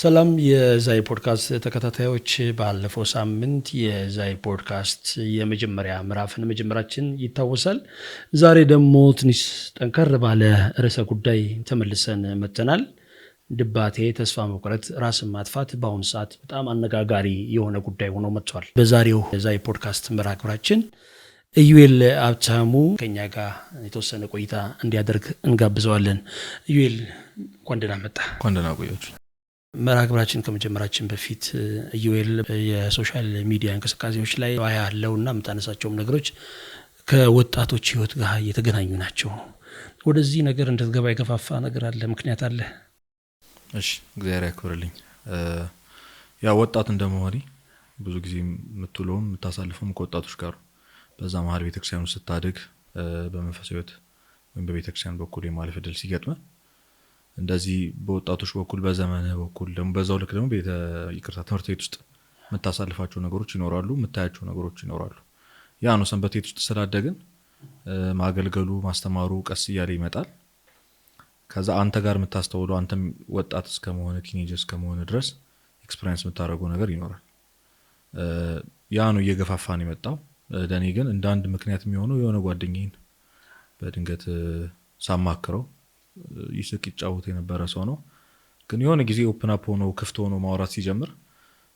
ሰላም የዛይ ፖድካስት ተከታታዮች፣ ባለፈው ሳምንት የዛይ ፖድካስት የመጀመሪያ ምዕራፍን መጀመራችን ይታወሳል። ዛሬ ደግሞ ትንሽ ጠንከር ባለ ርዕሰ ጉዳይ ተመልሰን መጥተናል። ድባቴ፣ ተስፋ መቁረጥ፣ ራስን ማጥፋት በአሁኑ ሰዓት በጣም አነጋጋሪ የሆነ ጉዳይ ሆኖ መጥቷል። በዛሬው የዛይ ፖድካስት መርሃ ግብራችን ኢዩኤል ሀብታሙ ከኛ ጋር የተወሰነ ቆይታ እንዲያደርግ እንጋብዘዋለን። ኢዩኤል እንኳን ደህና መጣ። እንኳን ደህና ቆያችሁ። መርሃ ግብራችን ከመጀመራችን በፊት ኢዩኤል የሶሻል ሚዲያ እንቅስቃሴዎች ላይ ያለውና የምታነሳቸውም ነገሮች ከወጣቶች ህይወት ጋር የተገናኙ ናቸው። ወደዚህ ነገር እንድትገባ የገፋፋ ነገር አለ? ምክንያት አለ? እሺ፣ እግዚአብሔር ያክብርልኝ። ያ ወጣት እንደመሆኔ ብዙ ጊዜ የምትውለውም የምታሳልፈውም ከወጣቶች ጋር፣ በዛ መሀል ቤተክርስቲያኑ ስታድግ በመንፈሳዊ ህይወት ወይም በቤተክርስቲያን በኩል የማለፍ ዕድል ሲገጥመ እንደዚህ በወጣቶች በኩል በዘመነ በኩል ደግሞ በዛው ልክ ደግሞ ትምህርት ቤት ውስጥ የምታሳልፋቸው ነገሮች ይኖራሉ፣ የምታያቸው ነገሮች ይኖራሉ። ያ ነው ሰንበት ቤት ውስጥ ስላደግን ማገልገሉ ማስተማሩ ቀስ እያለ ይመጣል። ከዛ አንተ ጋር የምታስተውለው አንተም ወጣት እስከመሆነ ቲኔጀር እስከመሆነ ድረስ ኤክስፒሪየንስ የምታደርገው ነገር ይኖራል። ያ ነው እየገፋፋን የመጣው። ለእኔ ግን እንደ አንድ ምክንያት የሚሆነው የሆነ ጓደኛዬን በድንገት ሳማክረው ይስቅ ይጫወት የነበረ ሰው ነው። ግን የሆነ ጊዜ ኦፕን አፕ ሆኖ ክፍት ሆኖ ማውራት ሲጀምር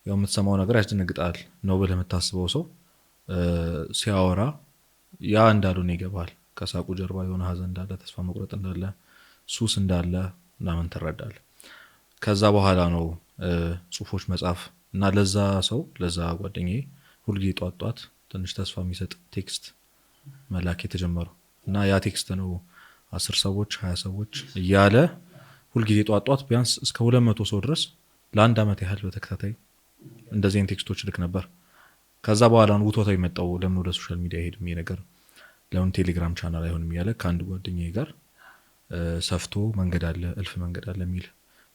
ያው የምትሰማው ነገር ያስደነግጣል። ነው ብለህ የምታስበው ሰው ሲያወራ ያ እንዳልሆነ ይገባል። ከሳቁ ጀርባ የሆነ ሀዘን እንዳለ፣ ተስፋ መቁረጥ እንዳለ፣ ሱስ እንዳለ ምናምን ትረዳለህ። ከዛ በኋላ ነው ጽሁፎች መጻፍ እና ለዛ ሰው ለዛ ጓደኛዬ ሁልጊዜ ጧት ትንሽ ተስፋ የሚሰጥ ቴክስት መላክ የተጀመረው እና ያ ቴክስት ነው 10 ሰዎች 20 ሰዎች እያለ ሁልጊዜ ጧት ቢያንስ እስከ 200 ሰው ድረስ ለአንድ አመት ያህል በተከታታይ እንደዚህ ቴክስቶች ልክ ነበር። ከዛ በኋላ ነው ውቶታው የመጣው። ለምን ወደ ሶሻል ሚዲያ ሄድም ይሄ ነገር ለምን ቴሌግራም ቻናል አይሆንም እያለ ከአንድ ጓደኛዬ ጋር ሰፍቶ መንገድ አለ እልፍ መንገድ አለ የሚል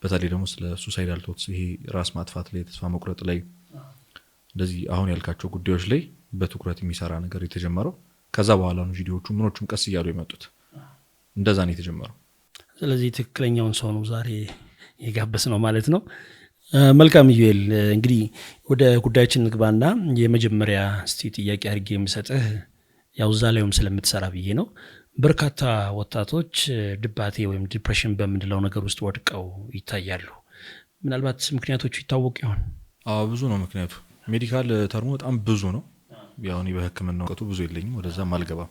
በተለይ ደግሞ ስለ ሱሳይዳል ቶትስ ይሄ ራስ ማጥፋት ላይ ተስፋ መቁረጥ ላይ እንደዚህ አሁን ያልካቸው ጉዳዮች ላይ በትኩረት የሚሰራ ነገር የተጀመረው ከዛ በኋላ ነው። ቪዲዮዎቹ ምኖቹም ቀስ እያሉ የመጡት እንደዛ ነው የተጀመረው። ስለዚህ ትክክለኛውን ሰው ነው ዛሬ የጋበስ ነው ማለት ነው። መልካም ኢዩኤል፣ እንግዲህ ወደ ጉዳያችን ንግባና የመጀመሪያ እስቲ ጥያቄ አድርጌ የምሰጥህ ያው እዛ ላይም ስለምትሰራ ብዬ ነው። በርካታ ወጣቶች ድባቴ ወይም ዲፕሬሽን በምንለው ነገር ውስጥ ወድቀው ይታያሉ። ምናልባት ምክንያቶቹ ይታወቅ ይሆን? ብዙ ነው ምክንያቱ። ሜዲካል ተርሙ በጣም ብዙ ነው። ያው እኔ በህክምናው እውቀቱ ብዙ የለኝም፣ ወደዛም አልገባም።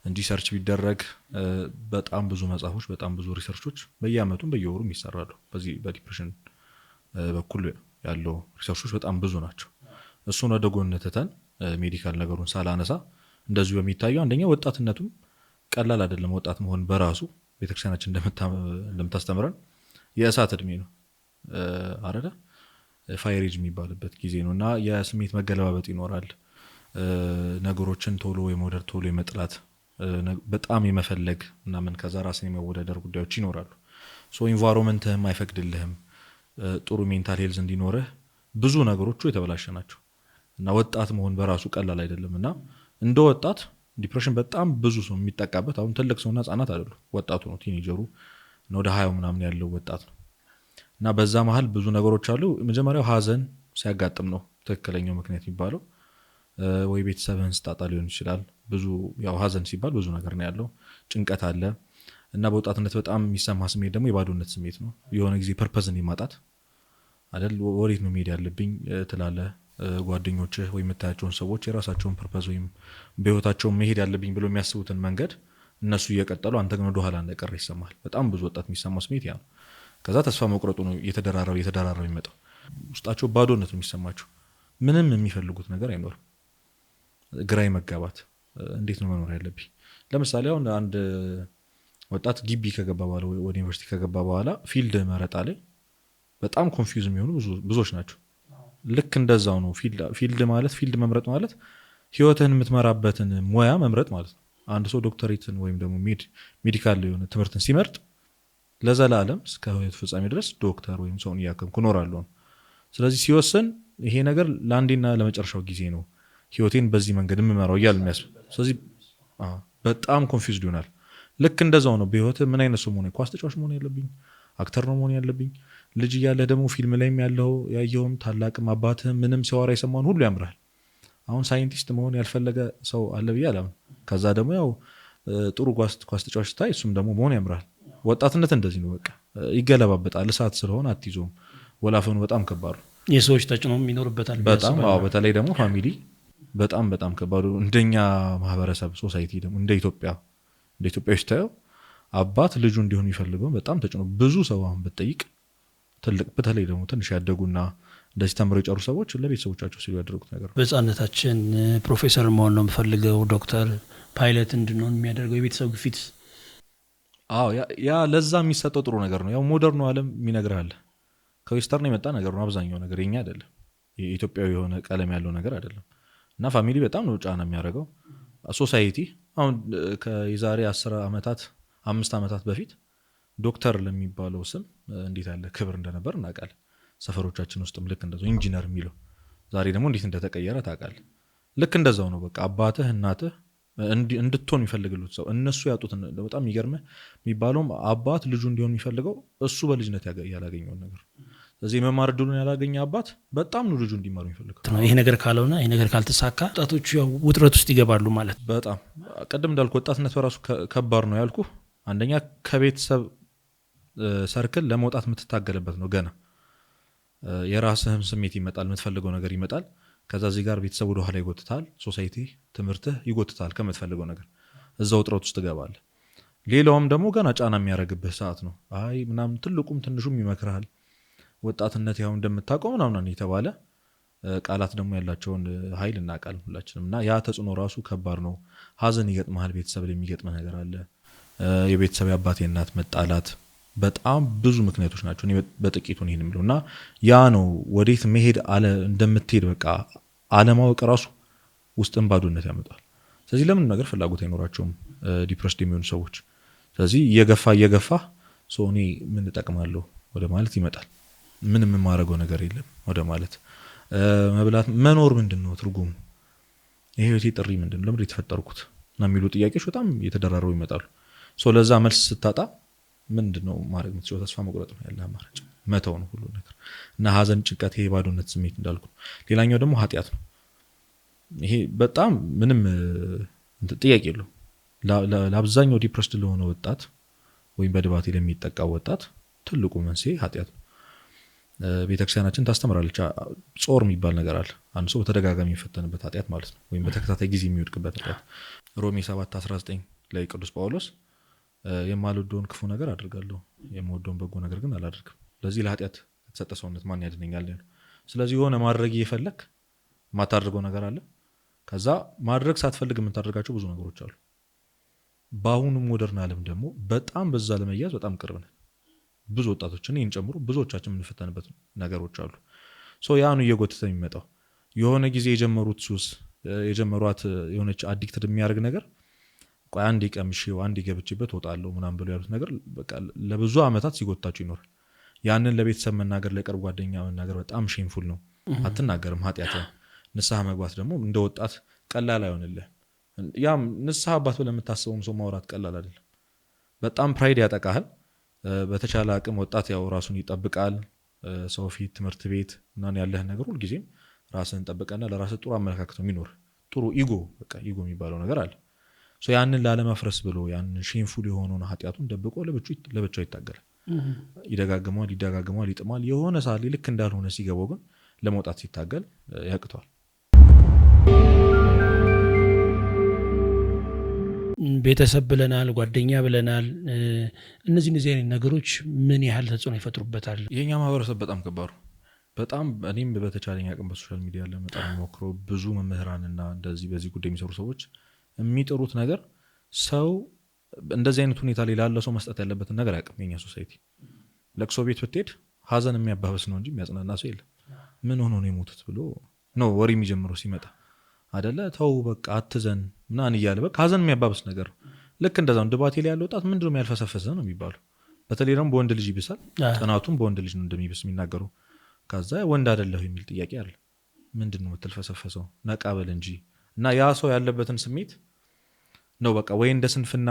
እንጂ ሰርች ቢደረግ በጣም ብዙ መጽሐፎች በጣም ብዙ ሪሰርቾች በየአመቱም በየወሩም ይሰራሉ። በዚህ በዲፕሬሽን በኩል ያለው ሪሰርቾች በጣም ብዙ ናቸው። እሱን ወደ ጎን ትተን ሜዲካል ነገሩን ሳላነሳ እንደዚሁ በሚታየው አንደኛ ወጣትነቱም ቀላል አይደለም። ወጣት መሆን በራሱ ቤተክርስቲያናችን እንደምታስተምረን የእሳት እድሜ ነው አይደል? ፋየር ኤጅ የሚባልበት ጊዜ ነውና የስሜት መገለባበጥ ይኖራል። ነገሮችን ቶሎ የመውደድ ቶሎ የመጥላት በጣም የመፈለግ እና ምን ከዛ ራስን የመወዳደር ጉዳዮች ይኖራሉ። ሶ ኢንቫይሮንመንትህም አይፈቅድልህም ጥሩ ሜንታል ሄልዝ እንዲኖርህ። ብዙ ነገሮቹ የተበላሸ ናቸው እና ወጣት መሆን በራሱ ቀላል አይደለምና እንደ ወጣት ዲፕሬሽን በጣም ብዙ ሰው የሚጠቃበት። አሁን ትልቅ ሰውና ህጻናት አይደሉ፣ ወጣቱ ነው ቲኔጀሩ ነው ወደ 20 ምናምን ያለው ወጣት ነው እና በዛ መሃል ብዙ ነገሮች አሉ። መጀመሪያው ሀዘን ሲያጋጥም ነው ትክክለኛው ምክንያት የሚባለው። ወይ ቤተሰብህን ስታጣ ሊሆን ይችላል። ብዙ ያው ሀዘን ሲባል ብዙ ነገር ነው ያለው። ጭንቀት አለ እና በወጣትነት በጣም የሚሰማ ስሜት ደግሞ የባዶነት ስሜት ነው። የሆነ ጊዜ ፐርፐዝን የማጣት አይደል? ወዴት ነው መሄድ ያለብኝ ትላለህ። ጓደኞችህ ወይ የምታያቸውን ሰዎች የራሳቸውን ፐርፐዝ ወይም በህይወታቸው መሄድ ያለብኝ ብሎ የሚያስቡትን መንገድ እነሱ እየቀጠሉ አንተ ግን ወደ ኋላ እንደቀረ ይሰማል። በጣም ብዙ ወጣት የሚሰማው ስሜት ያ ነው። ከዛ ተስፋ መቁረጡ ነው እየተደራረበ የሚመጣው። ውስጣቸው ባዶነት ነው የሚሰማቸው። ምንም የሚፈልጉት ነገር አይኖርም። ግራይ መጋባት፣ እንዴት ነው መኖር ያለብኝ? ለምሳሌ አሁን አንድ ወጣት ግቢ ከገባ በኋላ ወደ ዩኒቨርሲቲ ከገባ በኋላ ፊልድ መረጣ ላይ በጣም ኮንፊውዝ የሚሆኑ ብዙዎች ናቸው። ልክ እንደዛው ነው ፊልድ መምረጥ ማለት ህይወትህን የምትመራበትን ሙያ መምረጥ ማለት ነው። አንድ ሰው ዶክተሬትን ወይም ደግሞ ሜዲካል የሆነ ትምህርትን ሲመርጥ ለዘላለም እስከ ህይወት ፍጻሜ ድረስ ዶክተር ወይም ሰውን እያከምኩ እኖራለሁ። ስለዚህ ሲወስን ይሄ ነገር ለአንዴና ለመጨረሻው ጊዜ ነው ህይወቴን በዚህ መንገድ የምመራው እያለ የሚያስብ። ስለዚህ በጣም ኮንፊውዝድ ይሆናል። ልክ እንደዛው ነው በህይወት ምን አይነት ሰው መሆን፣ ኳስ ተጫዋች መሆን ያለብኝ፣ አክተር ነው መሆን ያለብኝ፣ ልጅ እያለ ደግሞ ፊልም ላይም ያለው ያየውም ታላቅም አባትህም ምንም ሲያወራ የሰማውን ሁሉ ያምራል። አሁን ሳይንቲስት መሆን ያልፈለገ ሰው አለ ብዬ አላምንም። ከዛ ደግሞ ያው ጥሩ ኳስ ተጫዋች ስታይ እሱም ደግሞ መሆን ያምራል። ወጣትነት እንደዚህ ነው፣ በቃ ይገለባበጣል። እሳት ስለሆነ አትይዞም። ወላፈኑ በጣም ከባድ ነው። የሰዎች ተጽዕኖም ይኖርበታል በጣም በተለይ ደግሞ ፋሚሊ በጣም በጣም ከባዱ። እንደኛ ማህበረሰብ ሶሳይቲ ደግሞ እንደ ኢትዮጵያ ስታየው አባት ልጁ እንዲሆን የሚፈልገው በጣም ተጽዕኖ ብዙ ሰው አሁን ብትጠይቅ ትልቅ በተለይ ደግሞ ትንሽ ያደጉና እንደዚህ ተምረው የጨሩ ሰዎች ለቤተሰቦቻቸው ሲሉ ያደረጉት ነገር ነው። በህፃንነታችን ፕሮፌሰር መሆን ነው የምፈልገው፣ ዶክተር፣ ፓይለት እንድንሆን የሚያደርገው የቤተሰብ ግፊት። ያ ለዛ የሚሰጠው ጥሩ ነገር ነው። ያው ሞደርኑ ዓለም የሚነግርህ አለ ከዌስተርን የመጣ ነገር ነው። አብዛኛው ነገር የኛ አይደለም፣ የኢትዮጵያዊ የሆነ ቀለም ያለው ነገር አይደለም። እና ፋሚሊ በጣም ነው ጫና የሚያደርገው። ሶሳይቲ አሁን ከዛሬ 5 ዓመታት በፊት ዶክተር ለሚባለው ስም እንዴት ያለ ክብር እንደነበር እናውቃለን። ሰፈሮቻችን ውስጥም ልክ እንደዛው ኢንጂነር የሚለው ዛሬ ደግሞ እንዴት እንደተቀየረ ታውቃለህ። ልክ እንደዛው ነው። በቃ አባትህ እናትህ እንድትሆን የሚፈልግሉት ሰው እነሱ ያጡት በጣም የሚገርምህ የሚባለውም አባት ልጁ እንዲሆን የሚፈልገው እሱ በልጅነት ያላገኘውን ነገር። ስለዚህ የመማር እድሉን ያላገኘ አባት በጣም ነው ልጁ እንዲማሩ የሚፈልገው። ይሄ ነገር ካልሆነ ይሄ ነገር ካልተሳካ ወጣቶቹ ያው ውጥረት ውስጥ ይገባሉ ማለት። በጣም ቅድም እንዳልኩ ወጣትነት በራሱ ከባድ ነው ያልኩ። አንደኛ ከቤተሰብ ሰርክል ለመውጣት የምትታገልበት ነው። ገና የራስህም ስሜት ይመጣል፣ የምትፈልገው ነገር ይመጣል። ከዛ እዚህ ጋር ቤተሰብ ወደ ኋላ ይጎትታል፣ ሶሳይቲ ትምህርትህ ይጎትታል ከምትፈልገው ነገር። እዛ ውጥረት ውስጥ ትገባለህ። ሌላውም ደግሞ ገና ጫና የሚያደርግብህ ሰዓት ነው። አይ ምናምን ትልቁም ትንሹም ይመክርሃል። ወጣትነት ያው እንደምታውቀው ምናምን የተባለ ቃላት ደግሞ ያላቸውን ኃይል እናውቃለን ሁላችንም። እና ያ ተጽዕኖ ራሱ ከባድ ነው። ሀዘን ይገጥመሃል፣ ቤተሰብ ላይ የሚገጥመህ ነገር አለ። የቤተሰብ የአባት የእናት መጣላት፣ በጣም ብዙ ምክንያቶች ናቸው። እኔ በጥቂቱ ይሄን የምለው እና ያ ነው ወዴት መሄድ እንደምትሄድ በቃ አለማወቅ ራሱ ውስጥን ባዶነት ያመጣል። ስለዚህ ለምን ነገር ፍላጎት አይኖራቸውም ዲፕረስድ የሚሆኑ ሰዎች። ስለዚህ እየገፋ እኔ ምን እጠቅማለሁ ወደ ማለት ይመጣል። ምንም የማደርገው ነገር የለም ወደ ማለት። መብላት መኖር ምንድን ነው ትርጉሙ? የህይወቴ ጥሪ ምንድን ነው? ለምን የተፈጠርኩት እና የሚሉ ጥያቄዎች በጣም የተደራረቡ ይመጣሉ። ለዛ መልስ ስታጣ ምንድን ነው ማድረግ የምትችለው? ተስፋ መቁረጥ ነው ያለ አማራጭ፣ መተው ነው ሁሉ ነገር እና ሀዘን፣ ጭንቀት፣ ይሄ ባዶነት ስሜት እንዳልኩ። ሌላኛው ደግሞ ኃጢአት ነው። ይሄ በጣም ምንም ጥያቄ የለው። ለአብዛኛው ዲፕረስድ ለሆነ ወጣት ወይም በድባቴ ለሚጠቃው ወጣት ትልቁ መንስኤ ኃጢአት ነው። ቤተክርስቲያናችን ታስተምራለች። ጾር የሚባል ነገር አለ። አንድ ሰው በተደጋጋሚ የሚፈተንበት ኃጢአት ማለት ነው፣ ወይም በተከታታይ ጊዜ የሚወድቅበት ኃጢአት። ሮሜ 7:19 ላይ ቅዱስ ጳውሎስ የማልወደውን ክፉ ነገር አድርጋለሁ፣ የምወደውን በጎ ነገር ግን አላደርግም። ለዚህ ለኃጢአት የተሰጠ ሰውነት ማን ያድነኛል? ስለዚህ የሆነ ማድረግ እየፈለግ ማታደርገው ነገር አለ። ከዛ ማድረግ ሳትፈልግ የምታደርጋቸው ብዙ ነገሮች አሉ። በአሁኑ ሞደርን ዓለም ደግሞ በጣም በዛ ለመያዝ በጣም ቅርብ ነን። ብዙ ወጣቶችን ይህን ጨምሮ ብዙዎቻችን የምንፈተንበት ነገሮች አሉ። ያኑ እየጎተተ የሚመጣው የሆነ ጊዜ የጀመሩት ሱስ የጀመሯት የሆነች አዲክትድ የሚያደርግ ነገር ቆይ አንዴ ቀምሼው አንዴ ገብቼበት ወጣለሁ ምናምን ብሎ ያሉት ነገር በቃ ለብዙ ዓመታት ሲጎታቸው ይኖራል። ያንን ለቤተሰብ መናገር፣ ለቅርብ ጓደኛ መናገር በጣም ሼምፉል ነው። አትናገርም ኃጢአት። ንስሐ መግባት ደግሞ እንደ ወጣት ቀላል አይሆንልህ። ያም ንስሐ አባት ብለህ የምታስበውም ሰው ማውራት ቀላል አይደለም። በጣም ፕራይድ ያጠቃሃል። በተቻለ አቅም ወጣት ያው ራሱን ይጠብቃል። ሰው ፊት፣ ትምህርት ቤት እና ያለህን ነገር ሁልጊዜም ራስህን ጠብቀና ለራስህ ጥሩ አመለካከት የሚኖር ጥሩ ኢጎ የሚባለው ነገር አለ። ያንን ላለማፍረስ ብሎ ያንን ሼምፉል የሆነውን ኃጢአቱን ደብቆ ለብቻው ይታገላል። ይደጋግመዋል፣ ይጥማል። የሆነ ሳሌ ልክ እንዳልሆነ ሲገባው ግን ለመውጣት ሲታገል ያቅተዋል። ቤተሰብ ብለናል፣ ጓደኛ ብለናል። እነዚህ አይነት ነገሮች ምን ያህል ተጽዕኖ ይፈጥሩበታል? የኛ ማህበረሰብ በጣም ከባዱ በጣም እኔም በተቻለኝ አቅም በሶሻል ሚዲያ ለመጣ ሞክረው ብዙ መምህራንና እንደዚህ በዚህ ጉዳይ የሚሰሩ ሰዎች የሚጥሩት ነገር ሰው እንደዚህ አይነት ሁኔታ ላይ ላለ ሰው መስጠት ያለበትን ነገር አያውቅም። የኛ ሶሳይቲ ለቅሶ ቤት ብትሄድ ሀዘን የሚያባብስ ነው እንጂ የሚያጽናና ሰው የለም። ምን ሆኖ ነው የሞቱት ብሎ ነው ወሬ የሚጀምረው ሲመጣ አይደለ? ተው በቃ አትዘን ምናምን እያለ በቃ ሀዘን የሚያባብስ ነገር ነው። ልክ እንደዛው ድባቴ ላይ ያለ ወጣት ምንድነው የሚያልፈሰፈሰ ነው የሚባለው። በተለይ ደግሞ በወንድ ልጅ ይብሳል። ጥናቱም በወንድ ልጅ ነው እንደሚብስ የሚናገሩ። ከዛ ወንድ አይደለሁ የሚል ጥያቄ አለ። ምንድነው የምትልፈሰፈሰው? ነቃ በል እንጂ። እና ያ ሰው ያለበትን ስሜት ነው በቃ ወይ እንደ ስንፍና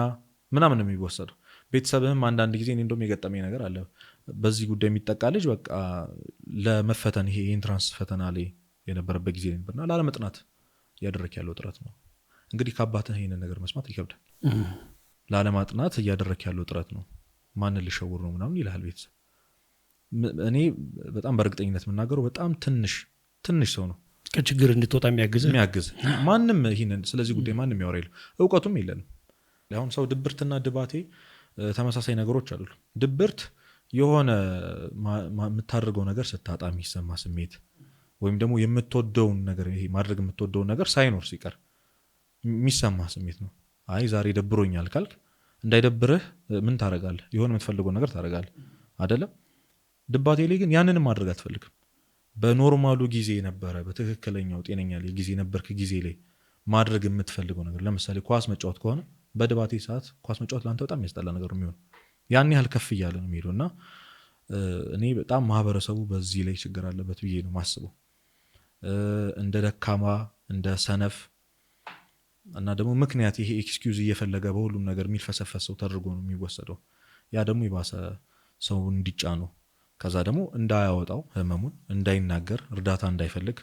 ምናምን ነው የሚወሰደው። ቤተሰብህም አንዳንድ ጊዜ እኔ እንደውም የገጠመኝ ነገር አለ በዚህ ጉዳይ የሚጠቃ ልጅ በቃ ለመፈተን ይሄ የኢንትራንስ ፈተና ላይ የነበረበት ጊዜ ነበርና ላለመጥናት እያደረክ ያለው ጥረት ነው። እንግዲህ ከአባትህ ይሄንን ነገር መስማት ይከብዳል። ላለማጥናት እያደረክ ያለው ጥረት ነው፣ ማንን ልሸውር ነው ምናምን ይልሃል ቤተሰብ። እኔ በጣም በእርግጠኝነት የምናገረው በጣም ትንሽ ሰው ነው ከችግር እንድትወጣ የሚያግዝ ማንም ይሄንን ስለዚህ ጉዳይ ማንም ያወራ የለም፣ እውቀቱም የለንም። አሁን ሰው ድብርትና ድባቴ ተመሳሳይ ነገሮች አሉ። ድብርት የሆነ የምታደርገው ነገር ስታጣ የሚሰማ ስሜት ወይም ደግሞ የምትወደውን ነገር ይሄ ማድረግ የምትወደውን ነገር ሳይኖር ሲቀር የሚሰማ ስሜት ነው። አይ ዛሬ ደብሮኛል ካልክ እንዳይደብርህ ምን ታደርጋለህ? የሆነ የምትፈልገው ነገር ታደርጋለህ አይደለም? ድባቴ ላይ ግን ያንንም ማድረግ አትፈልግም። በኖርማሉ ጊዜ ነበረ በትክክለኛው ጤነኛ ላይ ጊዜ ነበርክ ጊዜ ላይ ማድረግ የምትፈልገው ነገር ለምሳሌ ኳስ መጫወት ከሆነ በድባቴ ሰዓት ኳስ መጫወት ለአንተ በጣም የሚያስጠላ ነገር ነው የሚሆነው። ያን ያህል ከፍ እያለ ነው የሚሄደው እና እኔ በጣም ማህበረሰቡ በዚህ ላይ ችግር አለበት ብዬ ነው ማስበው። እንደ ደካማ እንደ ሰነፍ እና ደግሞ ምክንያት ይሄ ኤክስኪውዝ እየፈለገ በሁሉም ነገር የሚልፈሰፈስ ሰው ተደርጎ ነው የሚወሰደው። ያ ደግሞ የባሰ ሰው እንዲጫነው ከዛ ደግሞ እንዳያወጣው ህመሙን እንዳይናገር እርዳታ እንዳይፈልግ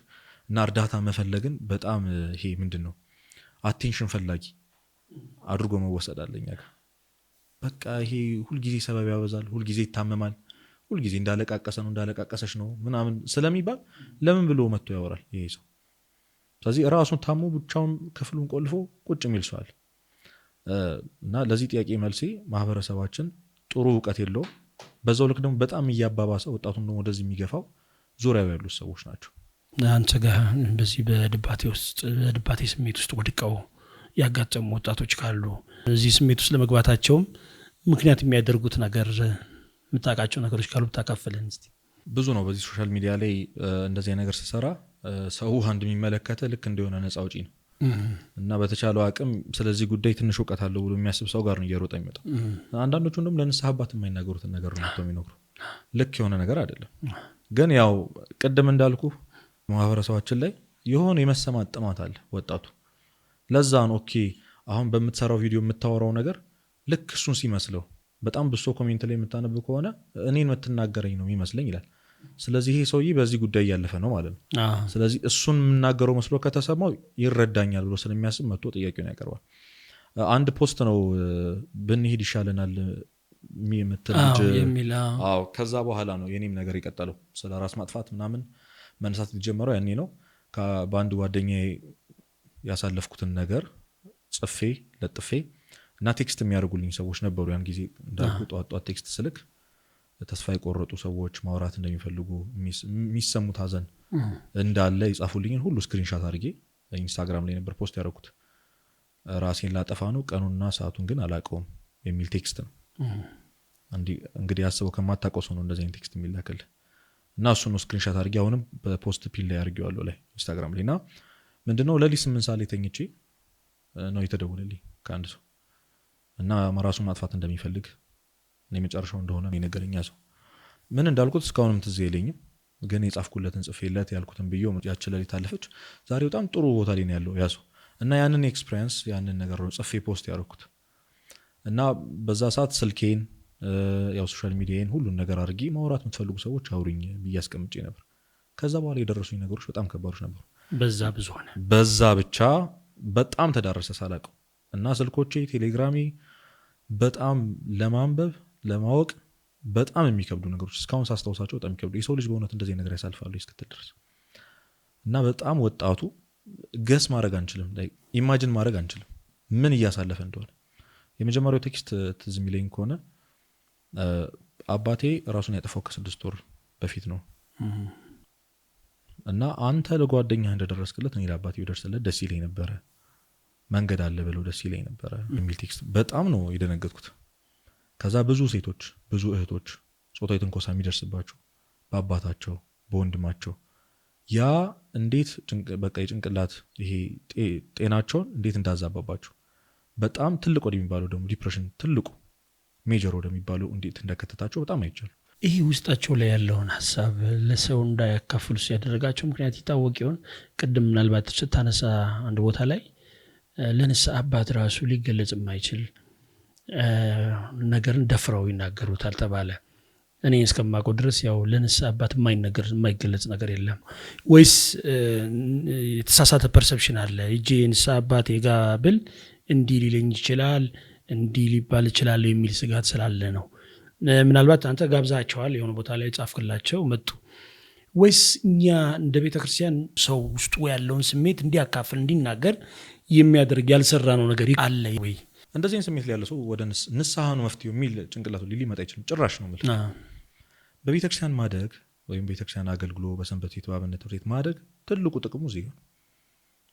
እና እርዳታ መፈለግን በጣም ይሄ ምንድነው አቴንሽን ፈላጊ አድርጎ መወሰድ አለኛ። በቃ ይሄ ሁልጊዜ ሰበብ ያበዛል፣ ሁልጊዜ ይታመማል፣ ሁልጊዜ እንዳለቃቀሰ ነው እንዳለቃቀሰሽ ነው ምናምን ስለሚባል ለምን ብሎ መጥቶ ያወራል ይሄ ሰው። ስለዚህ ራሱን ታሞ ብቻውን ክፍሉን ቆልፎ ቁጭ የሚል ሰዋል እና ለዚህ ጥያቄ መልሴ ማህበረሰባችን ጥሩ እውቀት የለውም። በዛው ልክ ደግሞ በጣም እያባባሰ ወጣቱን ደግሞ ወደዚህ የሚገፋው ዙሪያው ያሉት ሰዎች ናቸው። አንተ ጋር በዚህ በድባቴ ስሜት ውስጥ ወድቀው ያጋጠሙ ወጣቶች ካሉ እዚህ ስሜት ውስጥ ለመግባታቸውም ምክንያት የሚያደርጉት ነገር የምታውቃቸው ነገሮች ካሉ ብታካፍለን እስቲ። ብዙ ነው። በዚህ ሶሻል ሚዲያ ላይ እንደዚህ ነገር ሲሰራ ሰው አንድ የሚመለከተ ልክ እንደሆነ ነፃ አውጪ ነው እና በተቻለው አቅም ስለዚህ ጉዳይ ትንሽ እውቀት አለው ብሎ የሚያስብ ሰው ጋር ነው እየሮጠ የሚወጣው። አንዳንዶቹ እንደውም ለንስሐ አባት የማይናገሩትን ነገር ነው የሚነግሩ። ልክ የሆነ ነገር አይደለም። ግን ያው ቅድም እንዳልኩ ማህበረሰባችን ላይ የሆነ የመሰማት ጥማት አለ ወጣቱ። ለዛ ነው ኦኬ አሁን በምትሰራው ቪዲዮ የምታወራው ነገር ልክ እሱን ሲመስለው በጣም ብሶ ኮሜንት ላይ የምታነብ ከሆነ እኔን የምትናገረኝ ነው የሚመስለኝ ይላል። ስለዚህ ይሄ ሰውዬ በዚህ ጉዳይ እያለፈ ነው ማለት ነው። ስለዚህ እሱን የምናገረው መስሎ ከተሰማው ይረዳኛል ብሎ ስለሚያስብ መጥቶ ጥያቄውን ያቀርባል። አንድ ፖስት ነው ብንሄድ ይሻለናል የምትል ልጅ ከዛ በኋላ ነው የኔም ነገር የቀጠለው። ስለ ራስ ማጥፋት ምናምን መነሳት ሊጀመረው ያኔ ነው። በአንድ ጓደኛዬ ያሳለፍኩትን ነገር ጽፌ ለጥፌ እና ቴክስት የሚያደርጉልኝ ሰዎች ነበሩ። ያን ጊዜ እንዳልኩ ጧት ቴክስት ስልክ ተስፋ የቆረጡ ሰዎች ማውራት እንደሚፈልጉ የሚሰሙት ሀዘን እንዳለ ይጻፉልኝን ሁሉ ስክሪንሻት አድርጌ ኢንስታግራም ላይ ነበር ፖስት ያደረኩት። ራሴን ላጠፋ ነው ቀኑና ሰዓቱን ግን አላውቀውም የሚል ቴክስት ነው። እንግዲህ አስበው ከማታውቀው ሰው ነው እንደዚህ አይነት ቴክስት የሚላክል እና እሱ ነው ስክሪንሻት አድርጌ አሁንም በፖስት ፒን ላይ አድርጌዋለሁ ላይ ኢንስታግራም ላይ እና ምንድነው ለሊት 8 ሰዓት ላይ ተኝቼ ነው የተደወለልኝ ከአንድ ሰው እና ራሱን ማጥፋት እንደሚፈልግ እኔ መጨረሻው እንደሆነ የነገረኝ ሰው። ምን እንዳልኩት እስካሁንም ትዝ አይለኝም፣ ግን የጻፍኩለትን ጽፌለት ያልኩትን ብዬ ያቺ ለሊት አለፈች። ዛሬ በጣም ጥሩ ቦታ ላይ ነው ያለው ያ ሰው እና ያንን ኤክስፒሪየንስ ያንን ነገር ነው ጽፌ ፖስት ያደረኩት እና በዛ ሰዓት ስልኬን ያው ሶሻል ሚዲያን ሁሉን ነገር አድርጌ ማውራት የምትፈልጉ ሰዎች አውሪኝ ብዬ አስቀምጬ ነበር። ከዛ በኋላ የደረሱኝ ነገሮች በጣም ከባዶች ነበሩ። በዛ ብቻ በጣም ተዳረሰ ሳላውቀው እና ስልኮቼ ቴሌግራሜ በጣም ለማንበብ ለማወቅ በጣም የሚከብዱ ነገሮች እስካሁን ሳስታውሳቸው በጣም የሚከብዱ። የሰው ልጅ በእውነት እንደዚህ ነገር ያሳልፋሉ እስክትል ድረስ እና በጣም ወጣቱ ገስ ማድረግ አንችልም፣ ኢማጂን ማድረግ አንችልም ምን እያሳለፈ እንደሆነ። የመጀመሪያው ቴክስት ትዝ የሚለኝ ከሆነ አባቴ ራሱን ያጠፋው ከ6 ወር በፊት ነው እና አንተ ለጓደኛህ እንደደረስክለት እኔ ለአባቴ ደርስለት ደስ ይለኝ ነበረ፣ መንገድ አለ ብለው ደስ ይለኝ ነበረ የሚል ቴክስት። በጣም ነው የደነገጥኩት። ከዛ ብዙ ሴቶች ብዙ እህቶች ጾታዊ ትንኮሳ የሚደርስባቸው በአባታቸው በወንድማቸው ያ እንዴት በቃ የጭንቅላት ይሄ ጤናቸውን እንዴት እንዳዛባባቸው በጣም ትልቅ ወደሚባለው ደግሞ ዲፕሬሽን ትልቁ ሜጀር ወደሚባለው እንዴት እንደከተታቸው በጣም አይቻልም። ይህ ውስጣቸው ላይ ያለውን ሀሳብ ለሰው እንዳያካፍሉ ሲያደረጋቸው ምክንያት ይታወቅ ይሆን? ቅድም ምናልባት ስታነሳ አንድ ቦታ ላይ ለንስሐ አባት ራሱ ሊገለጽ የማይችል ነገርን ደፍረው ይናገሩታል ተባለ። እኔ እስከማውቀው ድረስ ያው ለንስሐ አባት የማይገለጽ ነገር የለም ወይስ የተሳሳተ ፐርሰፕሽን አለ? እጄ ንስሐ አባቴ ጋ ብል እንዲህ ሊለኝ ይችላል እንዲህ ሊባል ይችላል የሚል ስጋት ስላለ ነው። ምናልባት አንተ ጋብዛቸዋል የሆነ ቦታ ላይ ጻፍክላቸው መጡ ወይስ እኛ እንደ ቤተክርስቲያን ሰው ውስጡ ያለውን ስሜት እንዲያካፍል እንዲናገር የሚያደርግ ያልሰራ ነው ነገር አለ ወይ? እንደዚህ አይነት ስሜት ላይ ያለ ሰው ወደ ንስሐ ነው መፍትሄው የሚል ጭንቅላቱ ሊመጣ አይችልም ጭራሽ ነው ማለት። በቤተክርስቲያን ማደግ ወይም ቤተክርስቲያን አገልግሎ በሰንበት ቤት በአብነት ትምህርት ቤት ማደግ ትልቁ ጥቅሙ እዚህ ነው።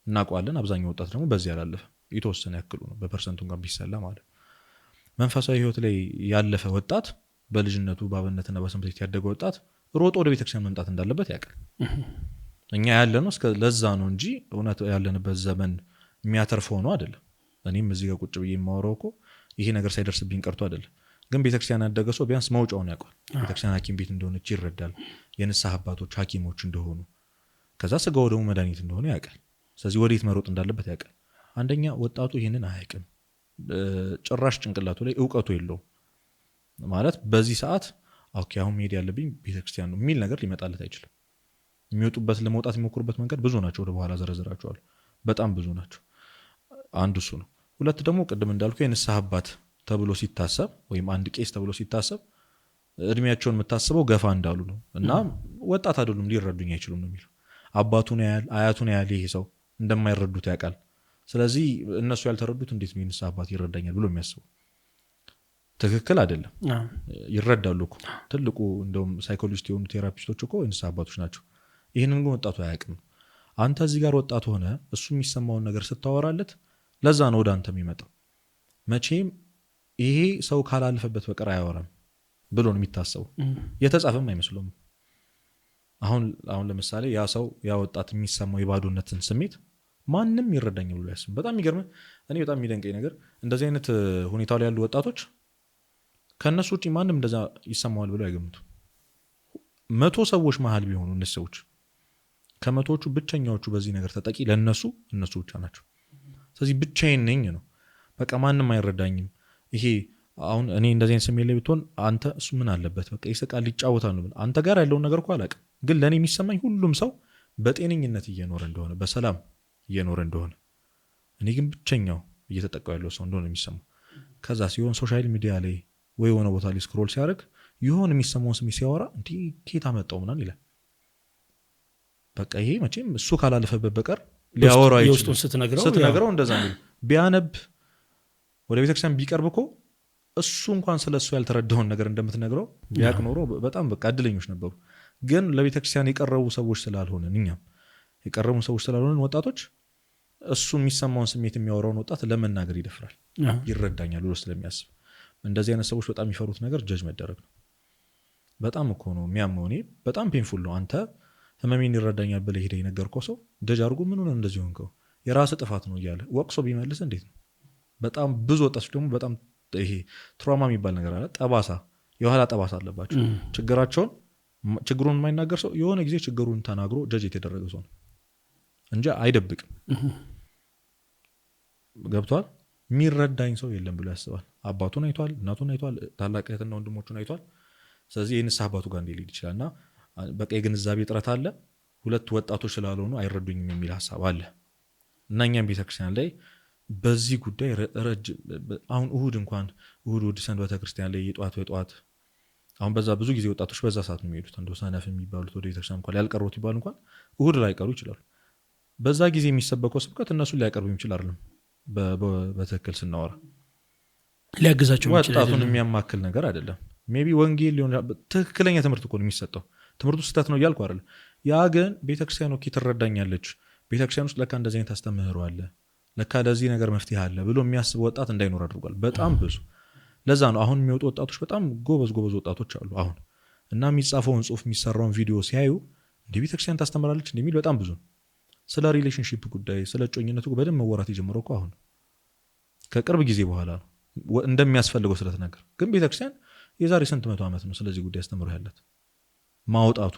እናውቀዋለን። አብዛኛው ወጣት ደግሞ በዚህ ያላለፈ የተወሰነ ያክሉ ነው በፐርሰንቱ እንኳን ቢሰላ ማለት። መንፈሳዊ ህይወት ላይ ያለፈ ወጣት በልጅነቱ በአብነትና በሰንበት ቤት ያደገ ወጣት ሮጦ ወደ ቤተክርስቲያን መምጣት እንዳለበት ያውቃል። እኛ ያለነው እስከ ለዛ ነው እንጂ እውነት ያለንበት ዘመን የሚያተርፈው ነው አይደለም። እኔም እዚህ ጋር ቁጭ ብዬ የማወራው እኮ ይሄ ነገር ሳይደርስብኝ ቀርቶ አይደለም። ግን ቤተክርስቲያን ያደገ ሰው ቢያንስ መውጫውን ያውቃል። ቤተክርስቲያን ሐኪም ቤት እንደሆነች ይረዳል። የንስሐ አባቶች ሐኪሞች እንደሆኑ ከዛ ስጋው ደግሞ መድኃኒት እንደሆነ ያውቃል። ስለዚህ ወዴት መሮጥ እንዳለበት ያውቃል። አንደኛ ወጣቱ ይሄንን አያውቅም። ጭራሽ ጭንቅላቱ ላይ እውቀቱ የለውም ማለት በዚህ ሰዓት ኦኬ አሁን መሄድ ያለብኝ ቤተክርስቲያን ነው የሚል ነገር ሊመጣለት አይችልም። የሚወጡበት ለመውጣት የሚሞክሩበት መንገድ ብዙ ናቸው። ወደ በኋላ ዘረዝራቸዋለሁ። በጣም ብዙ ናቸው። አንዱ እሱ ነው። ሁለት ደግሞ ቅድም እንዳልኩ የንስሐ አባት ተብሎ ሲታሰብ ወይም አንድ ቄስ ተብሎ ሲታሰብ እድሜያቸውን የምታስበው ገፋ እንዳሉ ነው እና ወጣት አይደሉም ሊረዱኝ አይችሉም ነው የሚለው። አባቱን ያያል አያቱን ያያል። ይሄ ሰው እንደማይረዱት ያውቃል። ስለዚህ እነሱ ያልተረዱት እንዴት ነው የንስሐ አባት ይረዳኛል ብሎ የሚያስበው? ትክክል አይደለም። ይረዳሉ እኮ ትልቁ እንደውም ሳይኮሎጂስት የሆኑ ቴራፒስቶች እኮ የንስሐ አባቶች ናቸው። ይህንን ግን ወጣቱ አያውቅም። አንተ እዚህ ጋር ወጣት ሆነ እሱ የሚሰማውን ነገር ስታወራለት ለዛ ነው ወደ አንተ የሚመጣው። መቼም ይሄ ሰው ካላለፈበት በቀር አያወራም ብሎ ነው የሚታሰበው። የተጻፈም አይመስለውም። አሁን ለምሳሌ ያ ሰው ያ ወጣት የሚሰማው የባዶነትን ስሜት ማንም ይረዳኛል ብሎ ያስብ። በጣም የሚገርም እኔ በጣም የሚደንቀኝ ነገር እንደዚህ አይነት ሁኔታ ላይ ያሉ ወጣቶች ከነሱ ውጪ ማንም እንደዛ ይሰማዋል ብለው አይገምቱ። 100 ሰዎች መሃል ቢሆኑ እነሱ ሰዎች ከመቶዎቹ ብቸኛዎቹ በዚህ ነገር ተጠቂ ለነሱ እነሱ ብቻ ናቸው። ስለዚህ ብቻዬን ነኝ ነው በቃ ማንም አይረዳኝም። ይሄ አሁን እኔ እንደዚህ አይነት ስሜት ላይ ብትሆን አንተ እሱ ምን አለበት በቃ ይስቃል ይጫወታል ነው። አንተ ጋር ያለውን ነገር እኮ አላውቅም፣ ግን ለእኔ የሚሰማኝ ሁሉም ሰው በጤነኝነት እየኖረ እንደሆነ በሰላም እየኖረ እንደሆነ፣ እኔ ግን ብቸኛው እየተጠቃው ያለው ሰው እንደሆነ የሚሰማው። ከዛ ሲሆን ሶሻል ሚዲያ ላይ ወይ የሆነ ቦታ ላይ ስክሮል ሲያደርግ ይሆን የሚሰማውን ስሜት ሲያወራ እንዲህ ኬት አመጣው ምናምን ይላል። በቃ ይሄ መቼም እሱ ካላለፈበት በቀር ሊያወራ አይችልም። ስትነግረው እንደዛ ነው። ቢያነብ ወደ ቤተክርስቲያን ቢቀርብ እኮ እሱ እንኳን ስለሱ ያልተረዳውን ነገር እንደምትነግረው ቢያቅ ኖሮ በጣም በቃ እድለኞች ነበሩ። ግን ለቤተክርስቲያን የቀረቡ ሰዎች ስላልሆነን እኛም የቀረቡ ሰዎች ስላልሆነን ወጣቶች እሱ የሚሰማውን ስሜት የሚያወራውን ወጣት ለመናገር ይደፍራል፣ ይረዳኛል ብሎ ስለሚያስብ። እንደዚህ አይነት ሰዎች በጣም የሚፈሩት ነገር ጀጅ መደረግ ነው። በጣም እኮ ነው የሚያመው። እኔ በጣም ፔንፉል ነው። አንተ ህመሜን ይረዳኛል ብለህ ሄደህ የነገርከው ሰው ጀጅ አድርጎ ምን ሆነ እንደዚህ ሆንከው የራስ ጥፋት ነው እያለ ወቅሶ ቢመልስ እንዴት ነው? በጣም ብዙ ወጣቶች ደግሞ በጣም ይሄ ትራውማ የሚባል ነገር አለ። ጠባሳ፣ የኋላ ጠባሳ አለባቸው። ችግሩን የማይናገር ሰው የሆነ ጊዜ ችግሩን ተናግሮ ጀጅ የተደረገ ሰው ነው እንጂ አይደብቅም። ገብቷል? የሚረዳኝ ሰው የለም ብሎ ያስባል። አባቱን አይቷል፣ እናቱን አይቷል፣ ታላቅ እህትና ወንድሞቹን አይቷል። ስለዚህ የንስሐ አባቱ ጋር እንዲሄድ ይችላል። እና በቃ የግንዛቤ ጥረት አለ። ሁለት ወጣቶች ስላልሆኑ አይረዱኝም የሚል ሀሳብ አለ እና እኛም ቤተክርስቲያን ላይ በዚህ ጉዳይ አሁን እሁድ ሰንበተ ክርስቲያን ላይ የጠዋት በጠዋት አሁን በዛ ብዙ ጊዜ ወጣቶች በዛ ሰዓት ነው የሚሄዱት። እንደው ሰነፍ የሚባሉት ወደ ቤተክርስቲያን እንኳን ያልቀሩት ይባሉ እንኳን እሁድ ላይ ቀሩ ይችላሉ። በዛ ጊዜ የሚሰበከው ስብከት እነሱን ሊያቀርቡ ይችላል አይደለም። በትክክል ስናወራ ሊያግዛቸው ወጣቱን የሚያማክል ነገር አይደለም። ሜቢ ወንጌል ሊሆን ትክክለኛ ትምህርት እኮ ነው የሚሰጠው። ትምህርቱ ስህተት ነው እያልኩ አይደለም። ያ ግን ቤተክርስቲያን ኦኬ ትረዳኛለች፣ ቤተክርስቲያን ውስጥ ለካ እንደዚህ አይነት አስተምህሮ አለ፣ ለካ ለዚህ ነገር መፍትሄ አለ ብሎ የሚያስብ ወጣት እንዳይኖር አድርጓል። በጣም ብዙ። ለዛ ነው አሁን የሚወጡ ወጣቶች በጣም ጎበዝ ወጣቶች አሉ አሁን እና የሚጻፈውን ጽሁፍ የሚሰራውን ቪዲዮ ሲያዩ እንደ ቤተክርስቲያን ታስተምራለች እንደሚል በጣም ብዙ ነው። ስለ ሪሌሽንሺፕ ጉዳይ ስለ ጮኝነቱ በደንብ መወራት የጀመረው እኮ አሁን ከቅርብ ጊዜ በኋላ ነው እንደሚያስፈልገው ስለተነገር። ግን ቤተክርስቲያን የዛሬ ስንት መቶ ዓመት ነው ስለዚህ ጉዳይ አስተምሮ ያለት። ማውጣቱ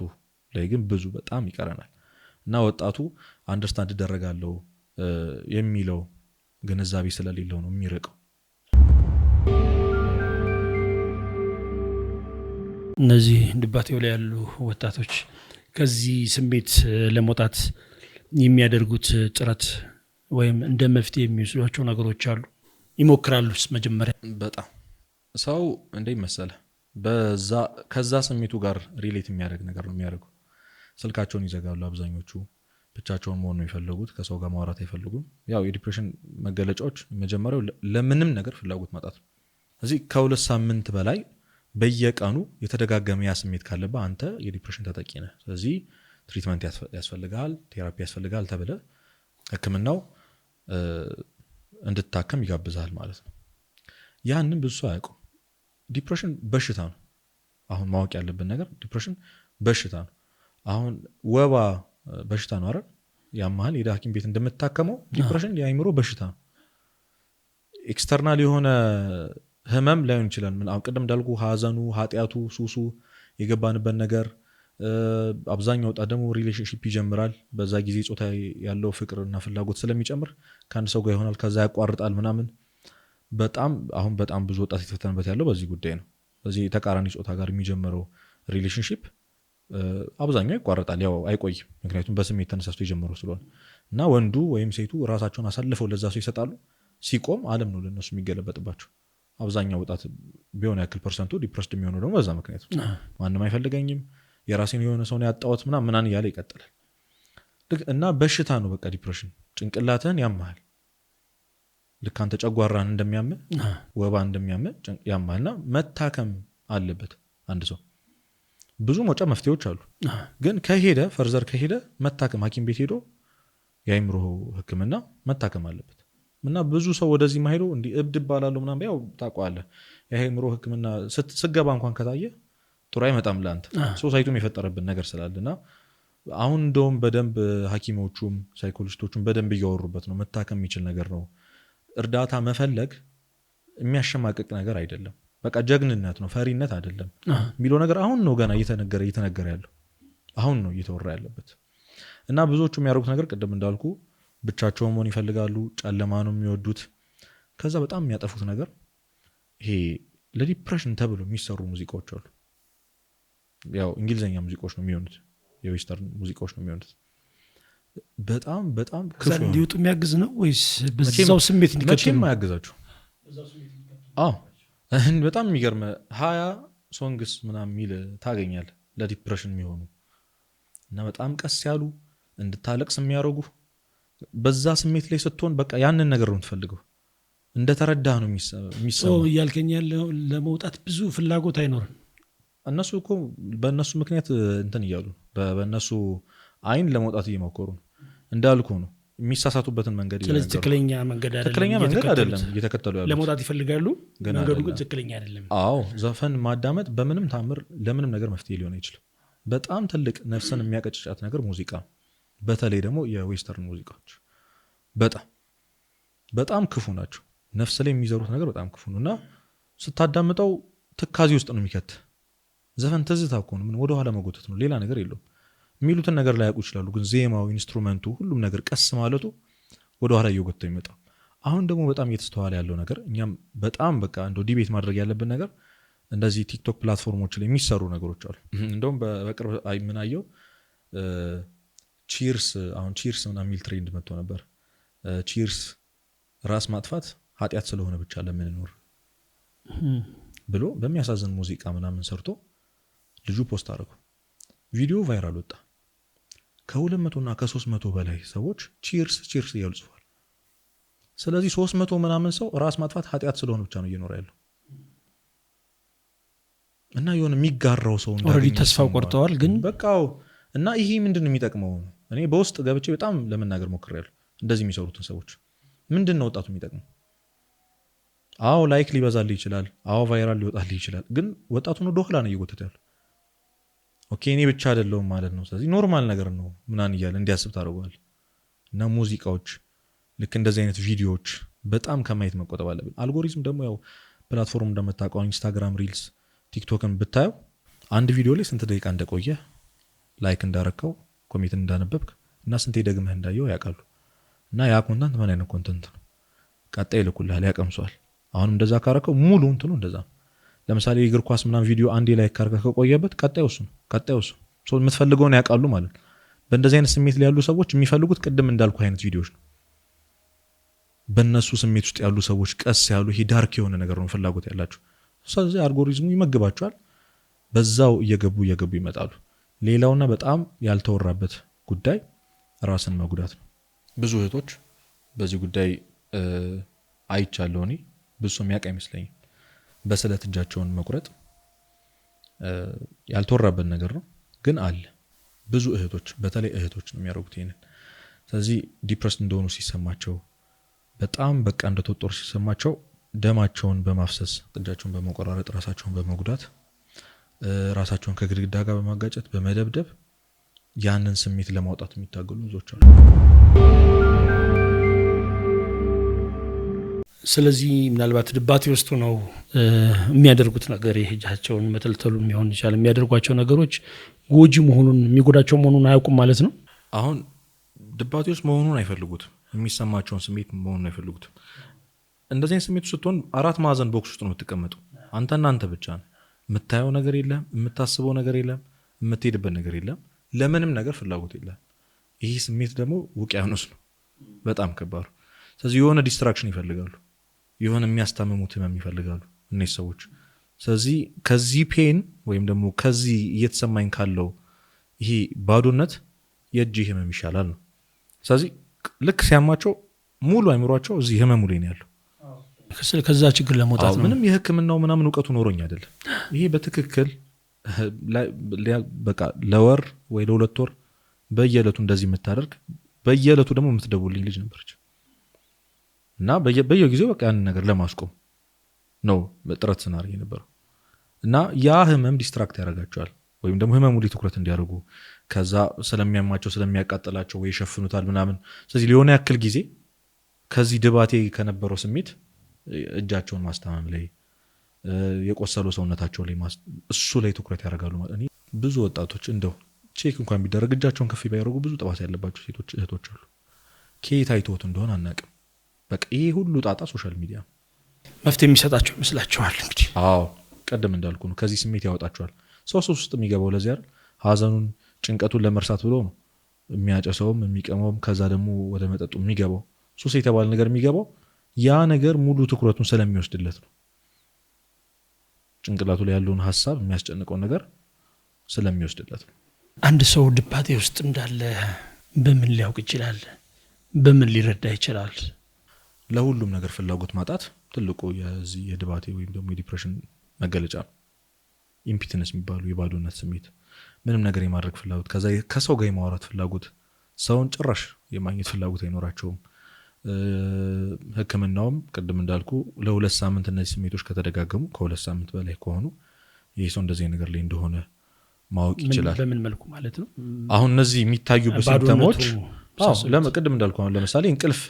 ላይ ግን ብዙ በጣም ይቀረናል እና ወጣቱ አንደርስታንድ ይደረጋለው የሚለው ግንዛቤ ስለሌለው ነው የሚርቀው። እነዚህ ድባቴው ላይ ያሉ ወጣቶች ከዚህ ስሜት ለመውጣት የሚያደርጉት ጥረት ወይም እንደ መፍትሄ የሚወስዷቸው ነገሮች አሉ? ይሞክራሉስ? መጀመሪያ በጣም ሰው እንደ መሰለህ ከዛ ስሜቱ ጋር ሪሌት የሚያደርግ ነገር ነው የሚያደርጉ። ስልካቸውን ይዘጋሉ አብዛኞቹ። ብቻቸውን መሆን ነው የሚፈልጉት፣ ከሰው ጋር ማውራት አይፈልጉም። ያው የዲፕሬሽን መገለጫዎች መጀመሪያው ለምንም ነገር ፍላጎት ማጣት ነው። እዚህ ከ2 ሳምንት በላይ በየቀኑ የተደጋገመ ያ ስሜት ካለብህ አንተ የዲፕሬሽን ተጠቂ ነህ። ስለዚህ ትሪትመንት ያስፈልጋል፣ ቴራፒ ያስፈልጋል ተብለ ህክምናው እንድታከም ይጋብዛል ማለት ነው። ያንን ብዙ ሰው አያውቀው። ዲፕሬሽን በሽታ ነው። አሁን ማወቅ ያለብን ነገር ዲፕሬሽን በሽታ ነው። አሁን ወባ በሽታ ነው አይደል? ያማል ሄደ ሐኪም ቤት እንደምታከመው ዲፕሬሽን የአይምሮ በሽታ ነው። ኤክስተርናል የሆነ ህመም ላይሆን ይችላል። ምን አሁን ቅድም እንዳልኩ ሀዘኑ፣ ኃጢያቱ፣ ሱሱ የገባንበት ነገር አብዛኛው ወጣት ደግሞ ሪሌሽንሺፕ ይጀምራል። በዛ ጊዜ ጾታ ያለው ፍቅርና ፍላጎት ስለሚጨምር ከአንድ ሰው ጋር ይሆናል፣ ከዛ ያቋርጣል ምናምን። በጣም ብዙ ወጣት የተፈተነበት ያለው በዚህ ጉዳይ ነው። በዚህ ተቃራኒ ጾታ ጋር የሚጀምረው ሪሌሽንሺፕ አብዛኛው ይቋርጣል፣ ያው አይቆይም። ምክንያቱም በስሜት ተነሳስቶ የጀመረው ስለሆነ እና ወንዱ ወይም ሴቱ ራሳቸውን አሳልፈው ለዛ ሰው ይሰጣሉ። ሲቆም ዓለም ነው ለነሱ የሚገለበጥባቸው። አብዛኛው ወጣት ቢሆን ያክል ፐርሰንቱ ዲፕረስድ የሚሆነው ደግሞ በዛ ምክንያቱ ማንም አይፈልገኝም፣ የራሴን የሆነ ሰው ነው ያጣሁት ምናምን እያለ ይቀጥላል። እና በሽታ ነው በቃ ዲፕሬሽን። ጭንቅላትህን ያማል። ልክ አንተ ጨጓራን እንደሚያምህ ወባ እንደሚያምህ ያማልና መታከም አለበት አንድ ሰው። ብዙ መውጫ መፍትሄዎች አሉ፣ ግን ፈርዘር ከሄደ መታከም ሐኪም ቤት ሄዶ የአይምሮ ህክምና መታከም አለበት። እና ብዙ ሰው ወደዚህ ማሄዶ እንዲህ እብድ ባላሉ ምናምን ያው ታውቀዋለህ። የአይምሮ ህክምና ስገባ እንኳን ከታየ ጥሩ አይመጣም ለአንተ። ሶሳይቱም የፈጠረብን ነገር ስላለና አሁን እንደውም በደንብ ሐኪሞቹም ሳይኮሎጂስቶቹም በደንብ እያወሩበት ነው። መታከም የሚችል ነገር ነው። እርዳታ መፈለግ የሚያሸማቅቅ ነገር አይደለም። በቃ ጀግንነት ነው፣ ፈሪነት አይደለም የሚለው ነገር አሁን ነው ገና እየተነገረ ያለው፣ አሁን ነው እየተወራ ያለበት። እና ብዙዎቹ የሚያደርጉት ነገር ቅድም እንዳልኩ ብቻቸውን መሆን ይፈልጋሉ፣ ጨለማ ነው የሚወዱት። ከዛ በጣም የሚያጠፉት ነገር ይሄ ለዲፕሬሽን ተብሎ የሚሰሩ ሙዚቃዎች አሉ። ያው እንግሊዘኛ ሙዚቃዎች ነው የሚሆኑት፣ የዌስተርን ሙዚቃዎች ነው የሚሆኑት። በጣም ከዛ እንዲወጡ የሚያግዝ ነው ወይስ በዛው ስሜት እንዲከተሉ? መቼም አያግዛችሁ። በጣም የሚገርም 20 ሶንግስ ምናምን የሚል ታገኛለህ ለዲፕሬሽን የሚሆኑ እና በጣም ቀስ ያሉ እንድታለቅስ የሚያደርጉ። በዛ ስሜት ላይ ስትሆን በቃ ያንን ነገር ነው የምትፈልገው፣ እንደተረዳህ ነው የሚሰማው። እያልከኝ ያለው ለመውጣት ብዙ ፍላጎት አይኖርም። እነሱ እኮ በእነሱ ምክንያት እንትን እያሉ በእነሱ አይን ለመውጣት እየሞከሩ ነው። እንዳልኩ ነው የሚሳሳቱበትን መንገድ። ስለዚህ ትክክለኛ መንገድ አይደለም እየተከተሉ ያሉት። ለመውጣት ይፈልጋሉ፣ መንገዱ ግን ትክክለኛ አይደለም። አዎ ዘፈን ማዳመጥ በምንም ታምር ለምንም ነገር መፍትሄ ሊሆን አይችልም። በጣም ትልቅ ነፍስን የሚያቀጭጫት ነገር ሙዚቃ፣ በተለይ ደግሞ የዌስተርን ሙዚቃዎች በጣም ክፉ ናቸው። ነፍስ ላይ የሚዘሩት ነገር በጣም ክፉ ነው እና ስታዳምጠው ትካዜ ውስጥ ነው የሚከት። ዘፈን ትዝታ እኮ ነው፣ ምን ወደኋላ መጎተት ነው፣ ሌላ ነገር የለውም። የሚሉትን ነገር ላያውቁ ይችላሉ፣ ግን ዜማው፣ ኢንስትሩመንቱ፣ ሁሉም ነገር ቀስ ማለቱ ወደኋላ እየጎተው ይመጣል። አሁን ደግሞ በጣም እየተስተዋለ ያለው ነገር እኛም በጣም በቃ እንደው ዲቤት ማድረግ ያለብን ነገር እንደዚህ ቲክቶክ ፕላትፎርሞች ላይ የሚሰሩ ነገሮች አሉ። እንደውም በቅርብ የምናየው ቺርስ ምናምን የሚል ትሬንድ መጥቶ ነበር። ቺርስ ራስ ማጥፋት ኃጢአት ስለሆነ ብቻ ለምንኖር ብሎ በሚያሳዝን ሙዚቃ ምናምን ሰርቶ ልጁ ፖስት አደረገው። ቪዲዮ ቫይራል ወጣ። ከ200 እና ከ300 በላይ ሰዎች ቺርስ እያሉ ጽፏል። ስለዚህ 300 ምናምን ሰው ራስ ማጥፋት ኃጢአት ስለሆነ ብቻ ነው እየኖረ ያለው እና የሆነ የሚጋራው ሰው ኦልሬዲ ተስፋው ቆርጠዋል። ግን በቃው እና ይሄ ምንድን ነው የሚጠቅመው? እኔ በውስጥ ገብቼ በጣም ለመናገር ሞክሬያለሁ። እንደዚህ የሚሰሩትን ሰዎች ምንድን ነው ወጣቱ የሚጠቅመው? አዎ ላይክ ሊበዛልህ ይችላል፣ አዎ ቫይራል ሊወጣልህ ይችላል። ግን ወጣቱን ወደ ኋላ ነው እየጎተተ ያለው። ኦኬ እኔ ብቻ አይደለሁም ማለት ነው። ስለዚህ ኖርማል ነገር ነው ምናምን እያለ እንዲያስብ ታደርገዋል። እና ሙዚቃዎች ልክ እንደዚህ አይነት ቪዲዮዎች በጣም ከማየት መቆጠብ አለብን። አልጎሪዝም ደግሞ ያው ፕላትፎርም እንደምታውቀው ኢንስታግራም ሪልስ፣ ቲክቶክን ብታየው አንድ ቪዲዮ ላይ ስንት ደቂቃ እንደቆየ፣ ላይክ እንዳረከው፣ ኮሜንት እንዳነበብክ እና ስንቴ ደግመህ እንዳየው ያውቃሉ። እና ያ ኮንተንት ምን አይነት ኮንተንት ነው ቀጣይ ይልኩልሃል፣ ያቀምሷል። አሁንም እንደዛ ካረከው ሙሉ እንትኑ እንደዛ። ለምሳሌ የእግር ኳስ ምናምን ቪዲዮ አንዴ ላይ ካርጋ ከቆየበት ቀጣዩ እሱ ነው የምትፈልገውን ያውቃሉ ማለት። በእንደዚህ አይነት ስሜት ላይ ያሉ ሰዎች የሚፈልጉት ቅድም እንዳልኩ አይነት ቪዲዮዎች ነው። በእነሱ ስሜት ውስጥ ያሉ ሰዎች ቀስ ያሉ ይሄ ዳርክ የሆነ ነገር ነው ፍላጎት ያላቸው። ስለዚህ አልጎሪዝሙ ይመግባቸዋል፣ በዛው እየገቡ ይመጣሉ። ሌላውና በጣም ያልተወራበት ጉዳይ ራስን መጉዳት ነው። ብዙ እህቶች በዚህ ጉዳይ አይቻለሁ እኔ፣ ብዙ ሰው የሚያውቅ አይመስለኝም። በስለት እጃቸውን መቁረጥ ያልተወራበት ነገር ነው፣ ግን አለ። ብዙ እህቶች በተለይ እህቶች ነው የሚያደርጉት ይሄንን። ስለዚህ ዲፕረስድ እንደሆኑ ሲሰማቸው፣ በጣም በቃ እንደተወጠሩ ሲሰማቸው ደማቸውን በማፍሰስ እጃቸውን በመቆራረጥ ራሳቸውን በመጉዳት ራሳቸውን ከግድግዳ ጋር በማጋጨት በመደብደብ ያንን ስሜት ለማውጣት የሚታገሉ ብዙዎች አሉ። ስለዚህ ምናልባት ድባቴ ውስጥ ነው የሚያደርጉት ነገር እጃቸውን መተልተሉ የሚሆን ይችላል። የሚያደርጓቸው ነገሮች ጎጂ መሆኑን የሚጎዳቸው መሆኑን አያውቁም ማለት ነው። አሁን ድባቴ ውስጥ መሆኑን አይፈልጉትም፣ የሚሰማቸውን ስሜት መሆኑን አይፈልጉትም። እንደዚህ አይነት ስሜት ስትሆን 4 ማዕዘን ቦክስ ውስጥ ነው የምትቀመጡ። አንተና አንተ ብቻ ነው። የምታየው ነገር የለም፣ የምታስበው ነገር የለም፣ የምትሄድበት ነገር የለም፣ ለምንም ነገር ፍላጎት የለም። ይህ ስሜት ደግሞ ውቅያኖስ ነው፣ በጣም ከባድ። ስለዚህ የሆነ ዲስትራክሽን ይፈልጋሉ፣ የሆነ የሚያስታምሙት ህመም ይፈልጋሉ እነዚህ ሰዎች። ስለዚህ ከዚህ ፔን ወይም ደግሞ ከዚህ እየተሰማኝ ካለው ይሄ ባዶነት የእጅ ህመም ይሻላል ነው። ስለዚህ ልክ ሲያማቸው ሙሉ አይምሯቸው እዚህ ህመሙ ላይ ነው ያለው። ከዛ ችግር ለመውጣት ነው። ምንም የህክምናው ምናምን እውቀቱ ኖሮኝ አይደለም። ይሄ በትክክል በቃ ለወር ወይ ለ2 ወር በየዕለቱ እንደዚህ የምታደርግ በየዕለቱ ደግሞ የምትደውልኝ ልጅ ነበረች እና በየጊዜው በቃ ያንን ነገር ለማስቆም ነው ጥረት ስናደርግ የነበረው። እና ያ ህመም ዲስትራክት ያደርጋቸዋል ወይም ደግሞ ህመሙ ላይ ትኩረት እንዲያደርጉ፣ ከዛ ስለሚያማቸው ስለሚያቃጥላቸው ወይ ይሸፍኑታል ምናምን። ስለዚህ ሊሆነ ያክል ጊዜ ከዚህ ድባቴ ከነበረው ስሜት እጃቸውን ማስታመም ላይ፣ የቆሰሉ ሰውነታቸው ላይ እሱ ላይ ትኩረት ያደርጋሉ ማለት ነው። ብዙ ወጣቶች እንደው ቼክ እንኳን ቢደረግ እጃቸውን ከፍ ቢያደርጉ ብዙ ጠባሳ ያለባቸው ሴቶች እህቶች አሉ። ከየት አይተውት እንደሆነ አናውቅም። በቃ ይሄ ሁሉ ጣጣ ሶሻል ሚዲያ መፍትሄ የሚሰጣቸው ይመስላችኋል? እንግዲህ አዎ፣ ቀደም እንዳልኩ ነው፣ ከዚህ ስሜት ያወጣቸዋል። ሰው ውስጥ የሚገባው ለዚህ አይደል፣ ሀዘኑን ጭንቀቱን ለመርሳት ብሎ ነው የሚያጨሰውም የሚቀመውም፣ ከዛ ደግሞ ወደ መጠጡ የሚገባው። ሱስ የተባለ ነገር የሚገባው ያ ነገር ሙሉ ትኩረቱን ስለሚወስድለት ነው። ጭንቅላቱ ላይ ያለውን ሀሳብ የሚያስጨንቀው ነገር ስለሚወስድለት ነው። አንድ ሰው ድባቴ ውስጥ እንዳለ በምን ሊያውቅ ይችላል? በምን ሊረዳ ይችላል? ለሁሉም ነገር ፍላጎት ማጣት ትልቁ የዚህ የድባቴ ወይም ደግሞ የዲፕሬሽን መገለጫ ነው። ኢምፒትነስ የሚባሉ የባዶነት ስሜት፣ ምንም ነገር የማድረግ ፍላጎት፣ ከዛ ከሰው ጋር የማውራት ፍላጎት፣ ሰውን ጭራሽ የማግኘት ፍላጎት አይኖራቸውም። ህክምናውም ቅድም እንዳልኩ ለ2 ሳምንት እነዚህ ስሜቶች ከተደጋገሙ ከ2 ሳምንት በላይ ከሆኑ ይህ ሰው እንደዚህ ነገር ላይ እንደሆነ ማወቅ ይችላል። በምን መልኩ ማለት ነው? አሁን እነዚህ የሚታዩ ሲምፕተሞች ቅድም እንዳልኩ አሁን ለምሳሌ እንቅልፍ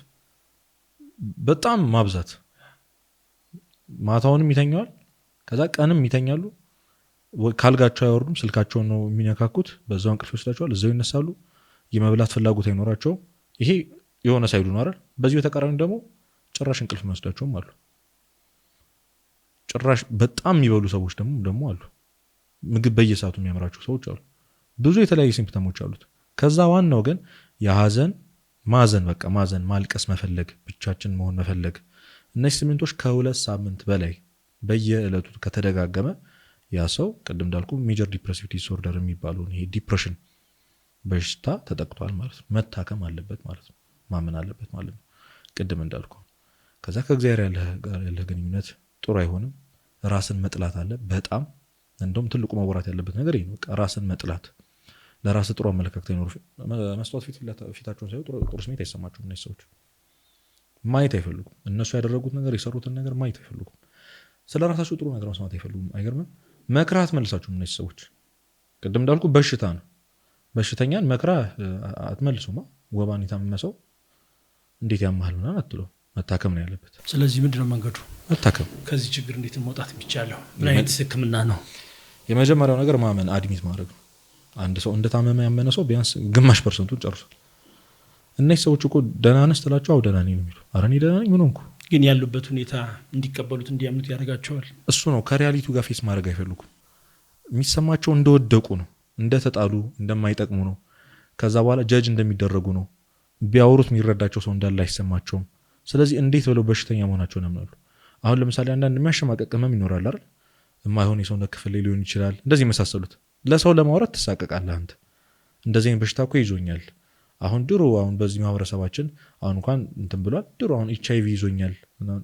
በጣም ማብዛት፣ ማታውንም ይተኛዋል፣ ከዛ ቀንም ይተኛሉ፣ ካልጋቸው አይወርዱም፣ ስልካቸውን ነው የሚነካኩት፣ በዛው እንቅልፍ ይወስዳቸዋል፣ እዛው ይነሳሉ፣ የመብላት ፍላጎት አይኖራቸውም። ይሄ የሆነ ሳይዱ ነው አይደል? በዚህ በተቃራኒ ደግሞ ጭራሽ እንቅልፍ መስዳቸውም አሉ። ጭራሽ በጣም የሚበሉ ሰዎች ደግሞ አሉ። ምግብ በየሰዓቱ የሚያምራቸው ሰዎች አሉ። ብዙ የተለያዩ ሲምፕተሞች አሉት። ከዛ ዋናው ግን የሀዘን ማዘን፣ በቃ ማዘን፣ ማልቀስ መፈለግ፣ ብቻችን መሆን መፈለግ። እነዚህ ስሜቶች ከ2 ሳምንት በላይ በየዕለቱ ከተደጋገመ ያ ሰው ቅድም እንዳልኩ ሜጀር ዲፕሬሲቭ ዲስኦርደር የሚባለውን ይሄ ዲፕሬሽን በሽታ ተጠቅቷል ማለት ነው። መታከም አለበት ማለት ነው። ማመን አለበት ማለት ነው። ቅድም እንዳልኩ ከዛ ከእግዚአብሔር ያለህ ግንኙነት ጥሩ አይሆንም። ራስን መጥላት አለ። በጣም እንደውም ትልቁ መወራት ያለበት ነገር ይሄ ነው። ራስን መጥላት፣ ለራስ ጥሩ አመለካከት አይኖር። መስዋዕት ፊታቸውን ሳይሆን ጥሩ ስሜት አይሰማቸውም። እነዚህ ሰዎች ማየት አይፈልጉም። እነሱ ያደረጉት ነገር የሰሩትን ነገር ማየት አይፈልጉም። ስለ ራሳቸው ጥሩ ነገር መስማት አይፈልጉም። አይገርምም? መክራት መልሳቸውም እነዚህ ሰዎች ቅድም እንዳልኩ በሽታ ነው። በሽተኛን መክራ አትመልሱማ። ወባን የታመመሰው እንዴት ያማል ምናምን አትለው። መታከም ነው ያለበት። ስለዚህ ምንድነው መንገዱ? መታከም። ከዚህ ችግር እንዴት መውጣት የሚቻለው? ምን አይነት ህክምና ነው? የመጀመሪያው ነገር ማመን፣ አድሚት ማድረግ ነው። አንድ ሰው እንደታመመ ያመነ ሰው ቢያንስ ግማሽ ፐርሰንቱን ጨርሷል። እነዚህ ሰዎች እኮ ደህና ነህ ስትላቸው አዎ ደህና ነኝ ነው የሚሉ። ኧረ እኔ ደህና ነኝ ምን ሆንኩ? ግን ያሉበት ሁኔታ እንዲቀበሉት እንዲያምኑት ያደርጋቸዋል። እሱ ነው ከሪያሊቲው ጋር ፌስ ማድረግ አይፈልጉም። የሚሰማቸው እንደወደቁ ነው፣ እንደተጣሉ እንደማይጠቅሙ ነው። ከዛ በኋላ ጀጅ እንደሚደረጉ ነው። ቢያወሩት የሚረዳቸው ሰው እንዳለ አይሰማቸውም። ስለዚህ እንዴት ብለው በሽተኛ መሆናቸውን ያምናሉ። አሁን ለምሳሌ አንዳንድ የሚያሸማቀቅ ህመም ይኖራል አይደል? የማይሆን የሰውነት ክፍል ላይ ሊሆን ይችላል። እንደዚህ የመሳሰሉት ለሰው ለማውራት ትሳቀቃለህ አንተ። እንደዚህ በሽታ እኮ ይዞኛል አሁን ድሮ አሁን በዚህ ማህበረሰባችን አሁን እንኳን እንትን ብሏል። ድሮ አሁን HIV ይዞኛል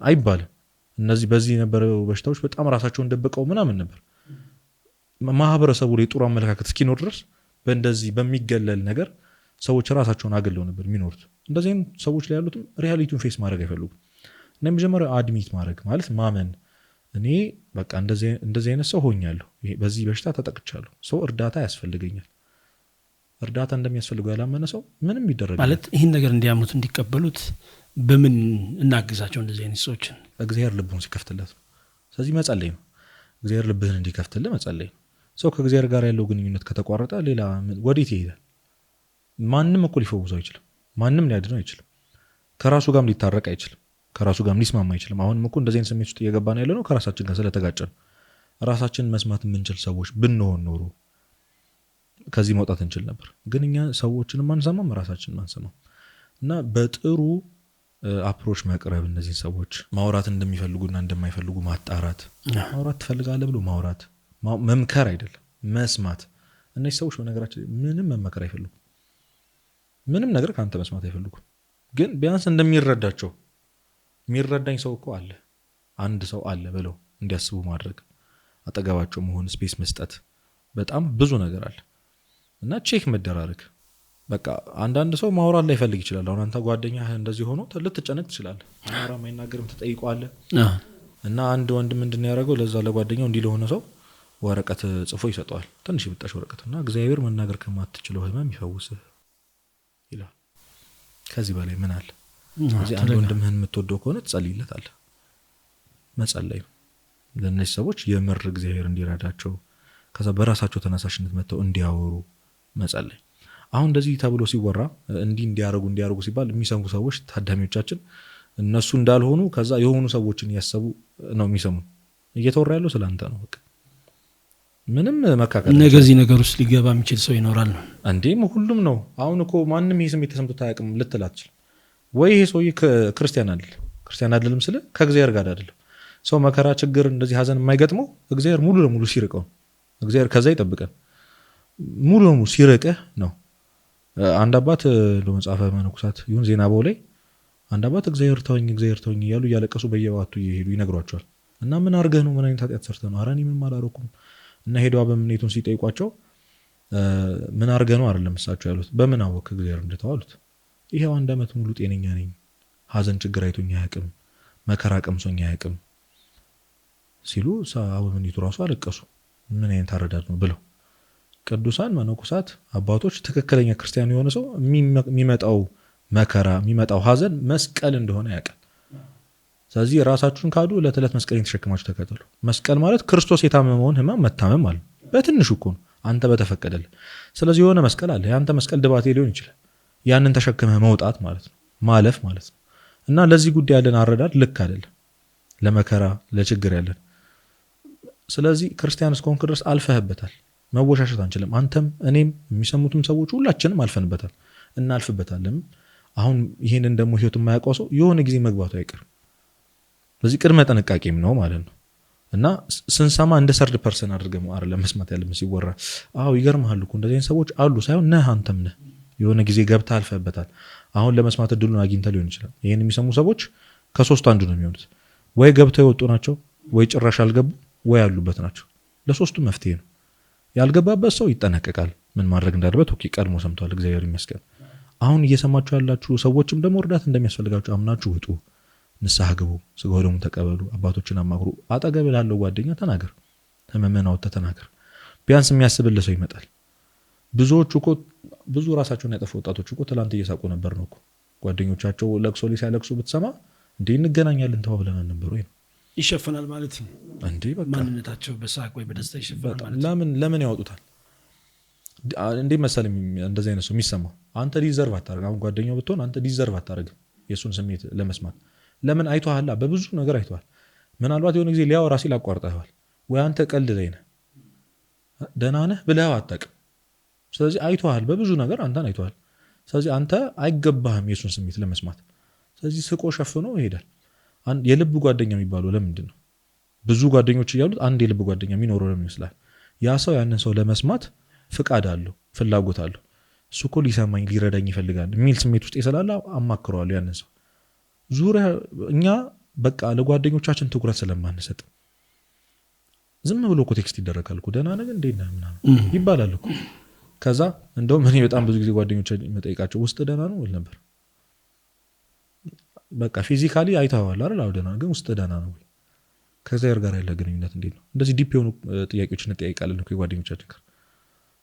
አይባልም። እነዚህ በዚህ የነበረው በሽታዎች በጣም ራሳቸውን ደብቀው ምናምን ነበር። ማህበረሰቡ ላይ ጥሩ አመለካከት እስኪኖር ድረስ በእንደዚህ በሚገለል ነገር ሰዎች ራሳቸውን አገለው ነበር የሚኖሩት። እንደዚህ ሰዎች ላይ ያሉትም ሪያሊቲውን ፌስ ማድረግ አይፈልጉም። እና የመጀመሪያው አድሚት ማድረግ ማለት ማመን፣ እኔ በቃ እንደዚህ አይነት ሰው ሆኛለሁ፣ በዚህ በሽታ ተጠቅቻለሁ፣ ሰው እርዳታ ያስፈልገኛል። እርዳታ እንደሚያስፈልገው ያላመነ ሰው ምንም ይደረጋል ማለት ይህን ነገር እንዲያምኑት እንዲቀበሉት በምን እናግዛቸው? እንደዚህ አይነት ሰዎችን እግዚአብሔር ልቡን ሲከፍትለት ነው። ስለዚህ መጸለይ ነው። እግዚአብሔር ልብህን እንዲከፍትልህ መጸለይ ነው። ሰው ከእግዚአብሔር ጋር ያለው ግንኙነት ከተቋረጠ ሌላ ወዴት ይሄዳል? ማንም እኮ ሊፈውሰው አይችልም። ማንም ሊያድነው አይችልም። ከራሱ ጋርም ሊታረቅ አይችልም። ከራሱ ጋርም ሊስማማ አይችልም። አሁንም እኮ እንደዚህ አይነት ስሜት ውስጥ እየገባን ያለ ነው ከራሳችን ጋር ስለተጋጨ ነው። ራሳችንን መስማት የምንችል ሰዎች ብንሆን ኖሮ ከዚህ መውጣት እንችል ነበር። ግን እኛ ሰዎችንም አንሰማም፣ ራሳችንን አንሰማም። እና በጥሩ አፕሮች መቅረብ፣ እነዚህ ሰዎች ማውራት እንደሚፈልጉና እንደማይፈልጉ ማጣራት። ማውራት ትፈልጋለህ ብሎ ማውራት፣ መምከር አይደለም መስማት። እነዚህ ሰዎች በነገራችን ምንም መመከር አይፈልጉም። ምንም ነገር ከአንተ መስማት አይፈልጉም። ግን ቢያንስ እንደሚረዳቸው የሚረዳኝ ሰው እኮ አለ፣ አንድ ሰው አለ ብለው እንዲያስቡ ማድረግ፣ አጠገባቸው መሆን፣ ስፔስ መስጠት፣ በጣም ብዙ ነገር አለ። እና ቼክ መደራረግ። በቃ አንዳንድ ሰው ማውራት ላይ ፈልግ ይችላል። አሁን አንተ ጓደኛህ እንደዚህ ሆኖ ልትጨነቅ ትችላለህ። ማውራ ማይናገርም ትጠይቀዋለህ። እና አንድ ወንድም ምንድን ነው ያደረገው? ለዛ ለጓደኛው እንዲህ ለሆነ ሰው ወረቀት ጽፎ ይሰጠዋል። ትንሽ የብጣሽ ወረቀት እና እግዚአብሔር መናገር ከማትችለው ህመም ይፈውስህ ይላል። ከዚህ በላይ ምን አለ? ስለዚህ አንድ ወንድምህን የምትወደው ከሆነ ትጸልይለታለህ። መጸለይ ነው ለእነዚህ ሰዎች የምር እግዚአብሔር እንዲረዳቸው፣ ከዛ በራሳቸው ተነሳሽነት መጥተው እንዲያወሩ መጸለይ። አሁን እንደዚህ ተብሎ ሲወራ እንዲያረጉ ሲባል የሚሰሙ ሰዎች ታዳሚዎቻችን እነሱ እንዳልሆኑ ከዛ የሆኑ ሰዎችን እያሰቡ ነው የሚሰሙ። እየተወራ ያለው ስለአንተ ነው። በቃ ምንም መካከል ነገዚህ ነገር ውስጥ ሊገባ የሚችል ሰው ይኖራል ነው እንዴም ሁሉም ነው። አሁን እኮ ማንም ይሄ ስሜት ተሰምቶት አያውቅም ልትላችል ወይ? ይሄ ሰውዬ ክርስቲያን አይደለም ስለ ከእግዚአብሔር ጋር አይደለም። ሰው መከራ፣ ችግር፣ እንደዚህ ሀዘን የማይገጥመው እግዚአብሔር ሙሉ ለሙሉ ሲርቀው፣ እግዚአብሔር ከዛ ይጠብቀን። ሙሉ ለሙሉ ሲርቀህ ነው። አንድ አባት ለመጽሐፈ መነኮሳት ይሁን ዜናባው ላይ አንድ አባት እግዚአብሔር ተወኝ እያሉ እያለቀሱ በየባቱ እየሄዱ ይነግሯቸዋል። እና ምን አድርገህ ነው? ምን አይነት ኃጢአት ሰርተህ ነው? ኧረ እኔ ምንም አላደረኩም። እና ሄደዋ በምኔቱን ሲጠይቋቸው ምን አድርገህ ነው አይደለም እሳቸው ያሉት፣ በምን አወቅህ እግዚአብሔር እንደተው አሉት። ይሄው 1 ዓመት ሙሉ ጤነኛ ነኝ፣ ሀዘን ችግር አይቶኝ አያውቅም፣ መከራ ቀምሶኝ አያውቅም ሲሉ አበምኔቱ ራሱ አለቀሱ። ምን አይነት አረዳድ ነው ብለው። ቅዱሳን መነኮሳት አባቶች ትክክለኛ ክርስቲያን የሆነ ሰው የሚመጣው መከራ የሚመጣው ሀዘን መስቀል እንደሆነ ያውቃል። ስለዚህ ራሳችሁን ካዱ፣ ዕለት ዕለት መስቀልን ተሸክማችሁ ተከተሉ። መስቀል ማለት ክርስቶስ የታመመውን ህመም መታመም ማለት በትንሹ እኮ ነው አንተ በተፈቀደልህ። ስለዚህ የሆነ መስቀል አለ። ያንተ መስቀል ድባቴ ሊሆን ይችላል። ያንን ተሸክመህ መውጣት ማለት ነው፣ ማለፍ ማለት ነው። እና ለዚህ ጉዳይ ያለን አረዳድ ልክ አይደለም፣ ለመከራ ለችግር ያለን። ስለዚህ ክርስቲያን እስከሆንክ ድረስ አልፈህበታል፣ መወሻሸት አንችልም። አንተም እኔም የሚሰሙትም ሰዎች ሁላችንም አልፈንበታል፣ እናልፍበታለን። አሁን ይህንን ደግሞ ህይወት የማያውቀው ሰው የሆነ ጊዜ መግባቱ አይቀርም። ስለዚህ ቅድመ ጥንቃቄም ነው ማለት ነው። እና ስንሰማ እንደ ሰርድ ፐርሰን አድርገን አይደለም መስማት ያለብን ሲወራ። አዎ ይገርምሃል እኮ እንደዚህ ሰዎች አሉ ሳይሆን ነህ፣ አንተም ነህ። የሆነ ጊዜ ገብተህ አልፈህበታል። አሁን ለመስማት እድሉን አግኝተህ ሊሆን ይችላል። ይህን የሚሰሙ ሰዎች ከሶስቱ አንዱ ነው የሚሆኑት። ወይ ገብተው የወጡ ናቸው፣ ወይ ጭራሽ አልገቡ፣ ወይ ያሉበት ናቸው። ለሶስቱም መፍትሄ ነው። ያልገባበት ሰው ይጠነቀቃል፣ ምን ማድረግ እንዳለበት ኦኬ፣ ቀድሞ ሰምቷል፣ እግዚአብሔር ይመስገን። አሁን እየሰማችሁ ያላችሁ ሰዎችም ደግሞ እርዳታ እንደሚያስፈልጋችሁ አምናችሁ ውጡ፣ ንስሐ ግቡ፣ ስጋው ደግሞ ተቀበሉ፣ አባቶችን አማክሩ። አጠገብ ላለው ጓደኛ ተናገር፣ ህመምህን አውጥተህ ተናገር። ቢያንስ የሚያስብልህ ሰው ይመጣል። ብዙዎቹ እኮ ብዙ ራሳቸውን ያጠፉ ወጣቶች እኮ ትላንት እየሳቁ ነበር ነው እኮ። ጓደኞቻቸው ለቅሶ ላይ ሲያለቅሱ ብትሰማ እንዴ እንገናኛለን ተባብለን ነበር ወይ? ይሸፈናል ማለት ነው እንዴ? በቃ ማንነታቸው በሳቅ ወይ በደስታ ይሸፈናል ማለት ነው። ለምን ያወጡታል እንዴ? መሰለኝ እንደዚህ አይነት ሰው የሚሰማው አንተ ዲዘርቭ አታረግ። አሁን ጓደኛው ብትሆን አንተ ዲዘርቭ አታረግም የሱን ስሜት ለመስማት። ለምን አይቷላ በብዙ ነገር አይቷል። ምናልባት የሆነ ጊዜ ሊያወራ ሲል አቋርጠዋል ወይ አንተ ቀልድ ላይ ነህ ደህና ነህ ብለህ አታውቅም። ስለዚህ አይቷል በብዙ ነገር አንተን አይቷል። ስለዚህ አንተ አይገባህም የሱን ስሜት ለመስማት። ስለዚህ ስቆ ሸፍኖ ይሄዳል። የልብ ጓደኛ የሚባለው ለምንድን ነው? ብዙ ጓደኞች እያሉት አንድ የልብ ጓደኛ የሚኖረው ለምን ይመስላል? ያ ሰው ያንን ሰው ለመስማት ፍቃድ አለው፣ ፍላጎት አለው። እሱ እኮ ሊሰማኝ ሊረዳኝ ይፈልጋል የሚል ስሜት ውስጥ ስላለ አማክረዋለሁ ያንን ሰው። ዙሪያ እኛ በቃ ለጓደኞቻችን ትኩረት ስለማንሰጥ ዝም ብሎ እኮ ቴክስት ይደረጋል እኮ ደህና ነህ እንዴት ነህ ምናምን ይባላል እኮ። ከዛ እንደውም እኔ በጣም ብዙ ጊዜ ጓደኞች መጠይቃቸው ውስጥ ደህና ነው እል ነበር። በቃ ፊዚካሊ አይተዋል አይደል? አዎ ደህና ግን ውስጥ ደህና ነው ወይ? ከእግዚአብሔር ጋር ያለ ግንኙነት እንዴት ነው? እንደዚህ ዲፕ የሆኑ ጥያቄዎችን እንጠይቃለን እኮ የጓደኞቻችን ጋር።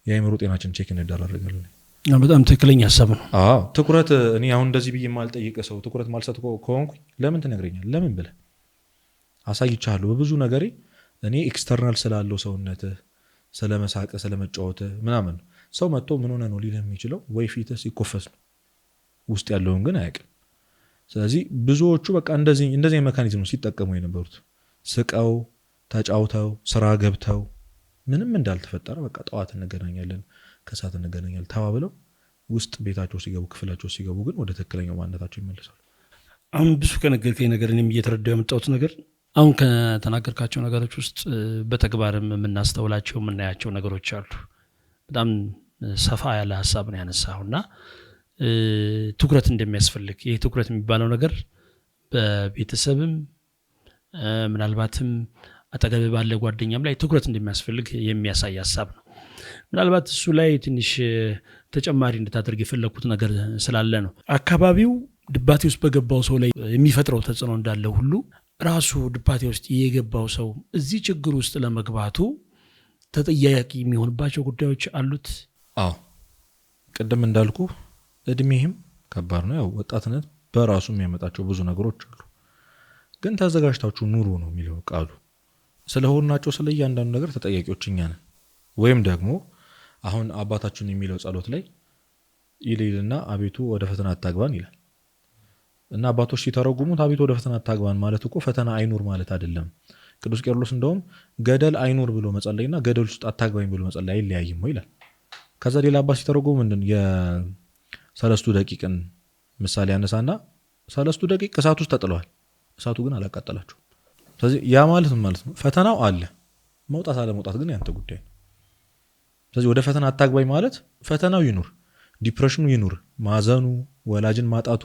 የአእምሮ ጤናችን ቼክ እንደራረጋለን። በጣም ትክክለኛ ሀሳብ ነው። አዎ ትኩረት እኔ አሁን እንደዚህ ብዬ የማልጠይቅ ሰው ትኩረት ማልሰጥ ከሆንኩኝ ለምን ትነግረኛል? ለምን ብለህ አሳይቻለሁ በብዙ ነገሬ እኔ ኤክስተርናል ስላለው ሰውነትህ ስለመሳቅህ ስለመጫወትህ ምናምን ሰው መጥቶ ምን ሆነ ነው ሊልህ የሚችለው ወይ ፊትህ ሲኮፈስ ነው፣ ውስጥ ያለውን ግን አያውቅም። ስለዚህ ብዙዎቹ በቃ እንደዚህ ሜካኒዝም ነው ሲጠቀሙ የነበሩት። ስቀው ተጫውተው ስራ ገብተው ምንም እንዳልተፈጠረ በቃ ጠዋት እንገናኛለን ከሰዓት እንገናኛለን ተባብለው ውስጥ ቤታቸው ሲገቡ ክፍላቸው ሲገቡ ግን ወደ ትክክለኛው ማንነታቸው ይመለሳሉ። አሁን ብዙ ከነገርከኝ ነገር እኔም እየተረዳሁ የመጣሁት ነገር አሁን ከተናገርካቸው ነገሮች ውስጥ በተግባርም የምናስተውላቸው የምናያቸው ነገሮች አሉ። በጣም ሰፋ ያለ ሀሳብ ነው ያነሳውና ትኩረት እንደሚያስፈልግ ይሄ ትኩረት የሚባለው ነገር በቤተሰብም ምናልባትም አጠገብ ባለ ጓደኛም ላይ ትኩረት እንደሚያስፈልግ የሚያሳይ ሀሳብ ነው። ምናልባት እሱ ላይ ትንሽ ተጨማሪ እንድታደርግ የፈለኩት ነገር ስላለ ነው። አካባቢው ድባቴ ውስጥ በገባው ሰው ላይ የሚፈጥረው ተጽዕኖ እንዳለ ሁሉ ራሱ ድባቴ ውስጥ የገባው ሰው እዚህ ችግር ውስጥ ለመግባቱ ተጠያቂ የሚሆንባቸው ጉዳዮች አሉት። አዎ ቅድም እንዳልኩ እድሜህም ከባድ ነው። ያው ወጣትነት በራሱ የሚያመጣቸው ብዙ ነገሮች አሉ። ግን ተዘጋጅታችሁ ኑሩ ነው የሚለው ቃሉ። ስለሆናቸው ስለ እያንዳንዱ ነገር ተጠያቂዎች እኛ ነን። ወይም ደግሞ አሁን አባታችን የሚለው ጸሎት ላይ ይልና አቤቱ ወደ ፈተና አታግባን ይላል። እና አባቶች ሲተረጉሙት አቤቱ ወደ ፈተና አታግባን ማለት እኮ ፈተና አይኑር ማለት አይደለም። ቅዱስ ቄርሎስ እንደውም ገደል አይኑር ብሎ መጸለይና ገደል ውስጥ አታግባኝ ብሎ መጸለይ አይለያይም ይላል። ከዛ ሌላ አባት ሲተረጉሙ ምንድን የሰለስቱ ደቂቅን ምሳሌ ያነሳና ሰለስቱ ደቂቅ እሳት ውስጥ ተጥለዋል፣ እሳቱ ግን አላቃጠላቸው። ስለዚህ ያ ማለት ነው ፈተናው አለ፣ መውጣት አለ መውጣት ግን ያንተ ጉዳይ ነው። ስለዚህ ወደ ፈተና አታግባኝ ማለት ፈተናው ይኑር፣ ዲፕሬሽኑ ይኑር፣ ማዘኑ፣ ወላጅን ማጣቱ፣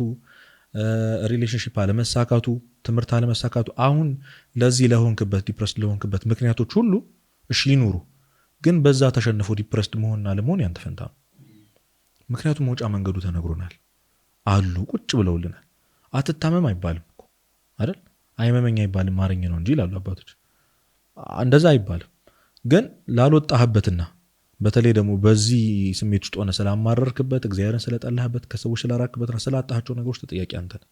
ሪሌሽንሺፕ አለመሳካቱ፣ ትምህርት አለመሳካቱ፣ አሁን ለዚህ ለሆንክበት ዲፕረስድ ለሆንክበት ምክንያቶች ሁሉ እሺ ይኑሩ። ግን በዛ ተሸንፎ ዲፕረስድ መሆንና ለመሆን ያንተ ፈንታ ነው። ምክንያቱም መውጫ መንገዱ ተነግሮናል አሉ ቁጭ ብለውልናል። አትታመም አይባልም እኮ አይደል? አይመመኝ አይባልም ማረኝ ነው እንጂ ይላሉ አባቶች። እንደዛ አይባልም። ግን ላልወጣህበትና በተለይ ደግሞ በዚህ ስሜት ውስጥ ሆነ ስላማረርክበት፣ እግዚአብሔርን ስለጠላህበት፣ ከሰዎች ስላራክበትና ስላጣሃቸው ነገሮች ተጠያቂ አንተ ነህ፣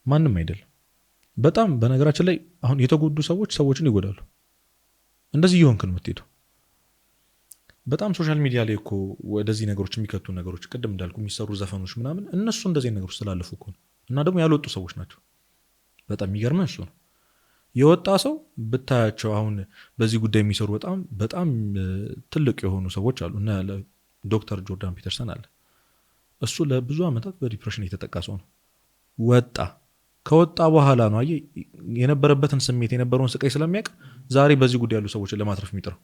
ማንም አይደለም። በጣም በነገራችን ላይ አሁን የተጎዱ ሰዎችን ይጎዳሉ። እንደዚህ ይሆንክ ነው የምትሄደው። በጣም ሶሻል ሚዲያ ላይ እኮ ወደዚህ ነገሮች የሚከቱ ነገሮች ቅድም እንዳልኩ የሚሰሩ ዘፈኖች ምናምን እነሱ እንደዚህ ነገሮች ስላለፉ እኮ ነው። እና ደግሞ ያልወጡ ሰዎች ናቸው። በጣም የሚገርመው እሱ ነው። የወጣ ሰው ብታያቸው አሁን በዚህ ጉዳይ የሚሰሩ በጣም ትልቅ የሆኑ ሰዎች አሉ። እና ዶክተር ጆርዳን ፒተርሰን አለ። እሱ ለብዙ ዓመታት በዲፕሬሽን የተጠቃ ሰው ነው። ከወጣ በኋላ ነው የነበረበትን ስሜት የነበረውን ስቃይ ስለሚያውቅ ዛሬ በዚህ ጉዳይ ያሉ ሰዎችን ለማትረፍ የሚጥረው።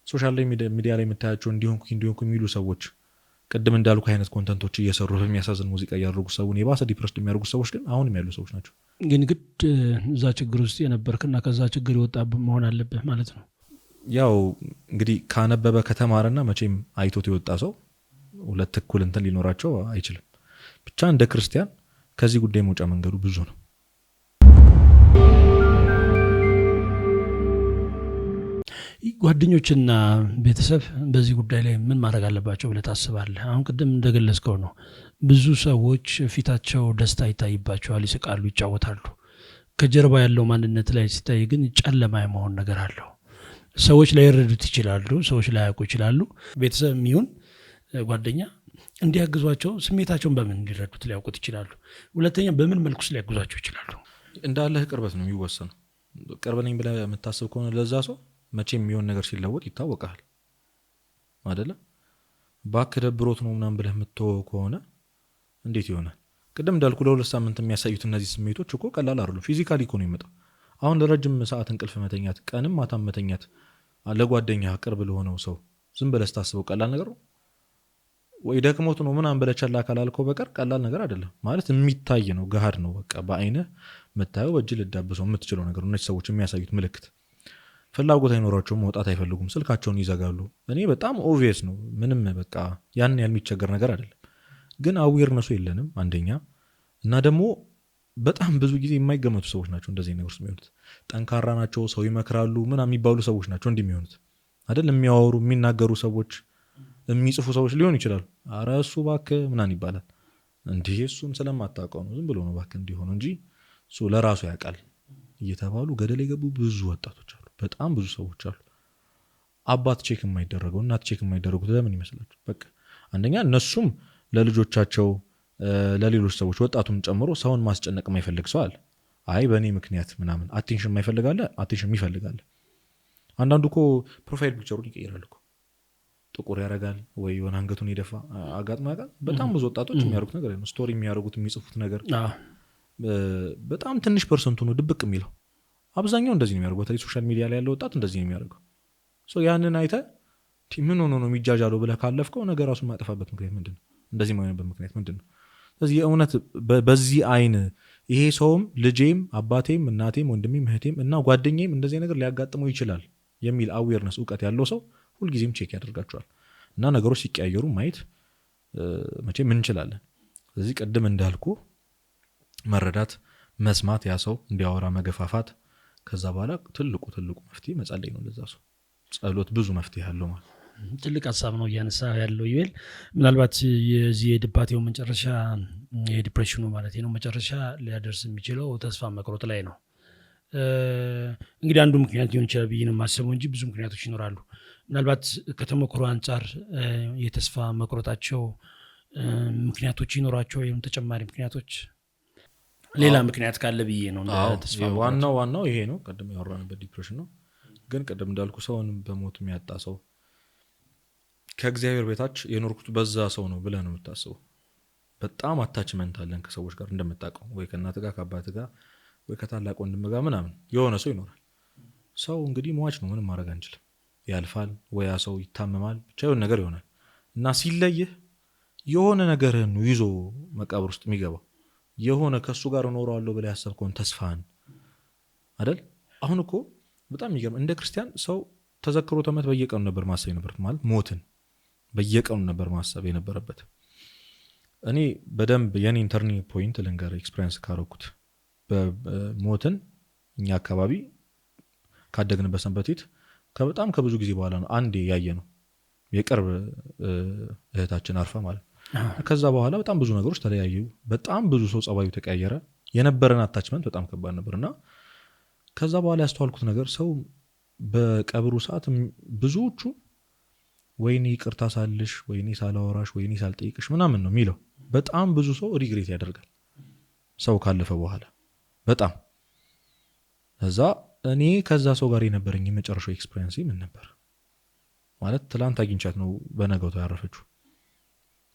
ሶሻል ሚዲያ ላይ የምታያቸው እንዲሆንኩ የሚሉ ሰዎች ቅድም እንዳልኩ አይነት ኮንተንቶች እየሰሩ በሚያሳዝን ሙዚቃ እያደረጉ ሰውን የባሰ ዲፕረስድ የሚያደርጉ ሰዎች ግን አሁንም ያሉ ሰዎች ናቸው። ግን ግድ እዛ ችግር ውስጥ የነበርክና ከዛ ችግር የወጣብህ መሆን አለብህ ማለት ነው። ያው እንግዲህ ካነበበ ከተማረና መቼም አይቶት የወጣ ሰው ሁለት እኩል እንትን ሊኖራቸው አይችልም። ብቻ እንደ ክርስቲያን ከዚህ ጉዳይ መውጫ መንገዱ ብዙ ነው። ጓደኞችና ቤተሰብ በዚህ ጉዳይ ላይ ምን ማድረግ አለባቸው ብለህ ታስባለህ? አሁን ቅድም እንደገለጽከው ነው። ብዙ ሰዎች ፊታቸው ደስታ ይታይባቸዋል፣ ይስቃሉ፣ ይጫወታሉ። ከጀርባ ያለው ማንነት ላይ ሲታይ ግን ጨለማ የመሆን ነገር አለው። ሰዎች ላይረዱት ይችላሉ፣ ሰዎች ላያውቁ ይችላሉ። ቤተሰብ የሚሆን ጓደኛ እንዲያግዟቸው ስሜታቸውን በምን እንዲረዱት ሊያውቁት ይችላሉ? ሁለተኛ በምን መልኩስ ሊያግዟቸው ይችላሉ? እንዳለህ ቅርበት ነው የሚወሰነው። ቅርብ ነኝ ብለህ የምታስብ ከሆነ ለዛ ሰው መቼም የሚሆን ነገር ሲለወጥ ይታወቃል አይደለ? እባክህ ደብሮት ነው ምናምን ብለህ የምትተወው ከሆነ እንዴት ይሆናል? ቅድም እንዳልኩ ለ2 ሳምንት የሚያሳዩት እነዚህ ስሜቶች እኮ ቀላል አይደሉም። ፊዚካሊ እኮ ነው የሚመጣው። አሁን ለረጅም ሰዓት እንቅልፍ መተኛት፣ ቀንም ማታም መተኛት ለጓደኛ ቅርብ ለሆነው ሰው ዝም ብለህ ስታስበው ቀላል ነገር ነው ወይ? ደክሞት ነው ምናምን ብለህ ቸላ ካላልከው በቀር ቀላል ነገር አይደለም። ማለት የሚታይ ነው፣ ገሃድ ነው። በቃ በአይንህ የምታየው በእጅ ልዳብሰው የምትችለው ነገር። እነዚህ ሰዎች የሚያሳዩት ምልክት ፍላጎት አይኖራቸውም፣ መውጣት አይፈልጉም፣ ስልካቸውን ይዘጋሉ። እኔ በጣም ኦቪየስ ነው፣ ምንም በቃ ያን የሚቸገር ነገር አይደለም። ግን አዌርነሱ የለንም አንደኛ። እና ደግሞ በጣም ብዙ ጊዜ የማይገመቱ ሰዎች ናቸው እንደዚህ ነገር ውስጥ የሚሆኑት። ጠንካራ ናቸው፣ ሰው ይመክራሉ ምናምን የሚባሉ ሰዎች ናቸው እንዲህ የሚሆኑት አይደል? የሚያወሩ የሚናገሩ ሰዎች፣ የሚጽፉ ሰዎች ሊሆኑ ይችላሉ። አረ እሱ እባክህ ምናምን ይባላል። እንዲህ እሱን ስለማታውቀው ነው ዝም ብሎ ነው እባክህ እንዲሆኑ እንጂ እሱ ለራሱ ያውቃል እየተባሉ ገደል የገቡ ብዙ ወጣቶች አሉ። በጣም ብዙ ሰዎች አሉ። አባት ቼክ የማይደረገው እናት ቼክ የማይደረጉት ለምን ይመስላችሁ? በቃ አንደኛ እነሱም ለልጆቻቸው ለሌሎች ሰዎች ወጣቱም ጨምሮ ሰውን ማስጨነቅ የማይፈልግ ሰው አለ። አይ በእኔ ምክንያት ምናምን አቴንሽን የማይፈልጋለ፣ አቴንሽን የሚፈልጋለ። አንዳንዱ እኮ ፕሮፋይል ፒክቸሩን ይቀይራል እኮ፣ ጥቁር ያደርጋል ወይ የሆነ አንገቱን የደፋ አጋጥሞ ያውቃል። በጣም ብዙ ወጣቶች የሚያደርጉት ነገር ነው። ስቶሪ የሚያደርጉት የሚጽፉት ነገር በጣም ትንሽ ፐርሰንቱ ነው ድብቅ የሚለው። አብዛኛው እንደዚህ ነው የሚያደርገው። በተለይ ሶሻል ሚዲያ ላይ ያለው ወጣት እንደዚህ ነው የሚያደርገው። ያንን አይተህ ምን ሆኖ ነው የሚጃጃለው ብለህ ካለፍከው ነገ ራሱን ማጠፋበት ምክንያት ምንድን ነው? እንደዚህ ማይሆንበት ምክንያት ምንድን ነው? ስለዚህ የእውነት በዚህ አይን ይሄ ሰውም ልጄም አባቴም እናቴም ወንድሜም እህቴም እና ጓደኛዬም እንደዚህ ነገር ሊያጋጥመው ይችላል የሚል አዌርነስ እውቀት ያለው ሰው ሁልጊዜም ቼክ ያደርጋቸዋል። እና ነገሮች ሲቀያየሩ ማየት መቼም እንችላለን። ስለዚህ ቅድም እንዳልኩ መረዳት፣ መስማት፣ ያ ሰው እንዲያወራ መገፋፋት፣ ከዛ በኋላ ትልቁ መፍትሄ መጸለይ ነው ለዛ ሰው። ጸሎት ብዙ መፍትሄ ያለው ማለት ትልቅ ሀሳብ ነው እያነሳ ያለው ይበል። ምናልባት የዚህ የድባቴው መጨረሻ የዲፕሬሽኑ ማለት ነው መጨረሻ ሊያደርስ የሚችለው ተስፋ መቁረጥ ላይ ነው። እንግዲህ አንዱ ምክንያት ሊሆን ይችላል ብዬ ነው የማስበው እንጂ ብዙ ምክንያቶች ይኖራሉ። ምናልባት ከተሞክሮ አንጻር የተስፋ መቁረጣቸው ምክንያቶች ይኖራቸው ወይም ተጨማሪ ምክንያቶች ሌላ ምክንያት ካለ ብዬ ነው። ተስፋ ዋናው ይሄ ነው። ቀደም ያወራንበት ዲፕሬሽን ነው። ግን ቀደም እንዳልኩ ሰውን በሞት የሚያጣ ሰው ከእግዚአብሔር ቤታች የኖርኩት በዛ ሰው ነው ብለህ ነው የምታስበው። በጣም አታችመንት አለን ከሰዎች ጋር እንደምታውቀው፣ ወይ ከእናት ጋር ከአባት ጋር ወይ ከታላቅ ወንድም ጋር ምናምን የሆነ ሰው ይኖራል። ሰው እንግዲህ ሟች ነው፣ ምንም ማድረግ አንችልም። ያልፋል፣ ወይ ያ ሰው ይታመማል፣ ብቻ የሆነ ነገር ይሆናል እና ሲለይህ የሆነ ነገርህን ይዞ መቃብር ውስጥ የሚገባው የሆነ ከእሱ ጋር እኖረዋለሁ ብለህ ያሰብከውን ተስፋህን አይደል? አሁን እኮ በጣም የሚገርም እንደ ክርስቲያን ሰው ተዘክሮተ ሞት በየቀኑ ነበር ማሰብ የነበረበት። ማለት ሞትን በየቀኑ ነበር ማሰብ የነበረበት። እኔ በደንብ የኔ ተርኒንግ ፖይንት ልንገር ኤክስፒሪየንስ ካረኩት በሞትን እኛ አካባቢ ካደግንበት ሰንበቴት በጣም ከብዙ ጊዜ በኋላ ነው አንዴ ያየ ነው። የቅርብ እህታችን አርፋ ማለት ከዛ በኋላ በጣም ብዙ ነገሮች ተለያዩ። በጣም ብዙ ሰው ጸባዩ ተቀያየረ። የነበረን አታችመንት በጣም ከባድ ነበርና ከዛ በኋላ ያስተዋልኩት ነገር ሰው በቀብሩ ሰዓት ብዙዎቹ ወይኔ ይቅርታ ሳልሽ፣ ወይኔ ሳላወራሽ፣ ወይኔ ሳልጠይቅሽ ምናምን ነው የሚለው። በጣም ብዙ ሰው ሪግሬት ያደርጋል ሰው ካለፈ በኋላ በጣም። እዛ እኔ ከዛ ሰው ጋር የነበረኝ የመጨረሻው ኤክስፒሪየንስ ምን ነበር ማለት ትላንት አግኝቻት ነው በነገው ያረፈችው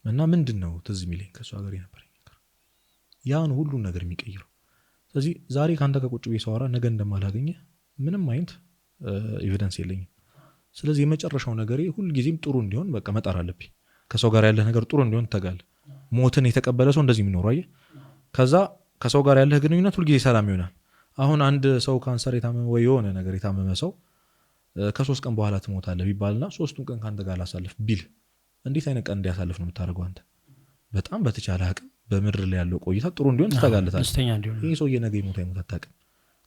እና ምንድነው ትዝ የሚለኝ ከሷ ጋር የነበረኝ ነገር ያን ሁሉ ነገር የሚቀይረው። ስለዚህ ዛሬ ካንተ ከቁጭ ብዬ ሳወራ ነገ እንደማላገኘ ምንም አይነት ኤቪደንስ የለኝም። ስለዚህ የመጨረሻው ነገር ሁሉ ጊዜም ጥሩ እንዲሆን በቃ መጣር አለብኝ። ከሰው ጋር ያለ ነገር ጥሩ እንዲሆን ተጋል። ሞትን የተቀበለ ሰው እንደዚህ የሚኖር አየህ። ከዛ ከሰው ጋር ያለ ግንኙነት ሁሉ ጊዜ ሰላም ይሆናል። አሁን አንድ ሰው ካንሰር የታመመ ወይ የሆነ ነገር የታመመ ሰው ከ3 ቀን በኋላ ትሞታለህ ቢባልና 3ቱን ቀን ካንተ ጋር ላሳልፍ ቢል እንዴት አይነት ቀን እንዲያሳልፍ ነው የምታደርገው አንተ? በጣም በተቻለ አቅም በምድር ላይ ያለው ቆይታ ጥሩ እንዲሆን ትተጋለታለህ። ይሄ ሰውዬ ነገ ይሞት አይሞት አታውቅም።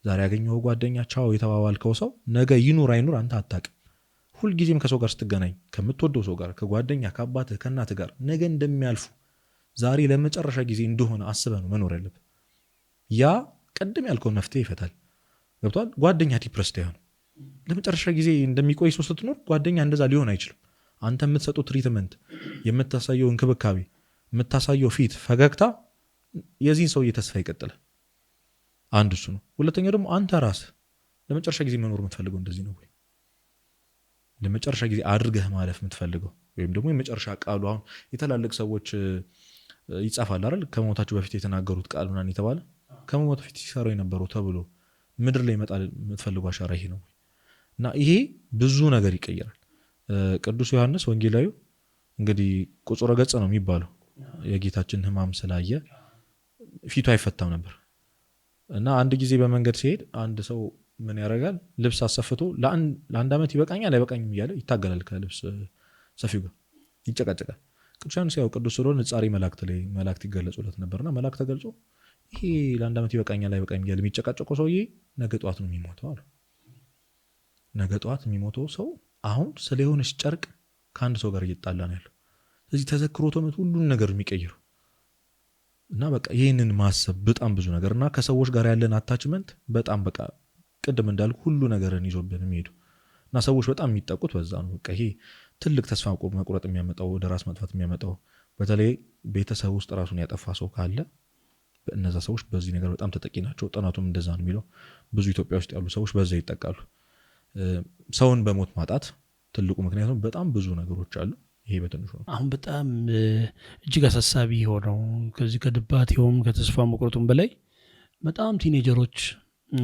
ዛሬ ያገኘው ጓደኛ ቻው የተባባልከው ሰው ነገ ይኑር አይኑር አንተ አታውቅም። ሁልጊዜም ከሰው ጋር ስትገናኝ ከምትወደው ሰው ጋር ከጓደኛ ከአባትህ ከእናትህ ጋር ነገ እንደሚያልፉ ዛሬ ለመጨረሻ ጊዜ እንደሆነ አስበህ ነው መኖር ያለብህ። ያ ቀደም ያልከውን መፍትሄ ይፈታል። ገብቷል? ጓደኛ ዲፕረስድ አይሆንም። ለመጨረሻ ጊዜ እንደሚቆይ ሰው ስትኖር ጓደኛ እንደዛ ሊሆን አይችልም። አንተ የምትሰጠው ትሪትመንት፣ የምታሳየው እንክብካቤ፣ የምታሳየው ፊት፣ ፈገግታ የዚህን ሰውዬ ተስፋ ይቀጥላል። አንድ እሱ ነው። ሁለተኛው ደግሞ አንተ ራስህ ለመጨረሻ ጊዜ መኖር የምትፈልገው እንደዚህ ነው ወይ? ለመጨረሻ ጊዜ አድርገህ ማለፍ የምትፈልገው ወይም ደግሞ የመጨረሻ ቃሉ አሁን የትላልቅ ሰዎች ይጻፋል አይደል? ከሞታቸው በፊት የተናገሩት ቃል ምናምን የተባለ ከሞት በፊት ሲሰራው የነበረው ተብሎ ምድር ላይ ይመጣል የምትፈልገው አሻራ ይሄ ነው ወይ? እና ይሄ ብዙ ነገር ይቀይራል። ቅዱስ ዮሐንስ ወንጌላዊ እንግዲህ ቁጹረ ገጽ ነው የሚባለው የጌታችን ሕማም ስላየ ፊቱ አይፈታም ነበር እና አንድ ጊዜ በመንገድ ሲሄድ አንድ ሰው ምን ያደርጋል? ልብስ አሰፍቶ ለአንድ ዓመት ይበቃኛል አይበቃኝም እያለ ይታገላል። ከልብስ ሰፊው ጋር ይጨቃጨቃል። ቅዱስ ዮሐንስ ያው ቅዱስ ስለሆነ ንጻሪ መላእክት ይገለጹለት ነበርና መልአክ ተገልጾ ይሄ ለአንድ ዓመት ይበቃኛል አይበቃኝም እያለ የሚጨቃጨቀው ሰውዬ ነገ ጠዋት ነው የሚሞተው አሉ። ነገ ጠዋት የሚሞተው ሰው አሁን ስለ የሆነች ጨርቅ ከአንድ ሰው ጋር እየጣላ ነው ያለው። ስለዚህ ተዘክሮት ሁሉን ነገር የሚቀይሩ እና በቃ ይህንን ማሰብ በጣም ብዙ ነገር እና ከሰዎች ጋር ያለን አታችመንት በጣም በቃ ቅድም እንዳልኩ ሁሉ ነገርን ይዞብን የሚሄዱ እና ሰዎች በጣም የሚጠቁት በዛ ነው። በቃ ይሄ ትልቅ ተስፋ መቁረጥ የሚያመጣው ወደ ራስ መጥፋት የሚያመጣው በተለይ ቤተሰብ ውስጥ ራሱን ያጠፋ ሰው ካለ እነዛ ሰዎች በዚህ ነገር በጣም ተጠቂ ናቸው። ጥናቱም እንደዛ ነው የሚለው። ብዙ ኢትዮጵያ ውስጥ ያሉ ሰዎች በዛ ይጠቃሉ። ሰውን በሞት ማጣት ትልቁ ምክንያቱም በጣም ብዙ ነገሮች አሉ። ይሄ በትንሹ ነው። አሁን በጣም እጅግ አሳሳቢ የሆነው ከዚህ ከድባቴውም ከተስፋ መቁረጡም በላይ በጣም ቲኔጀሮች፣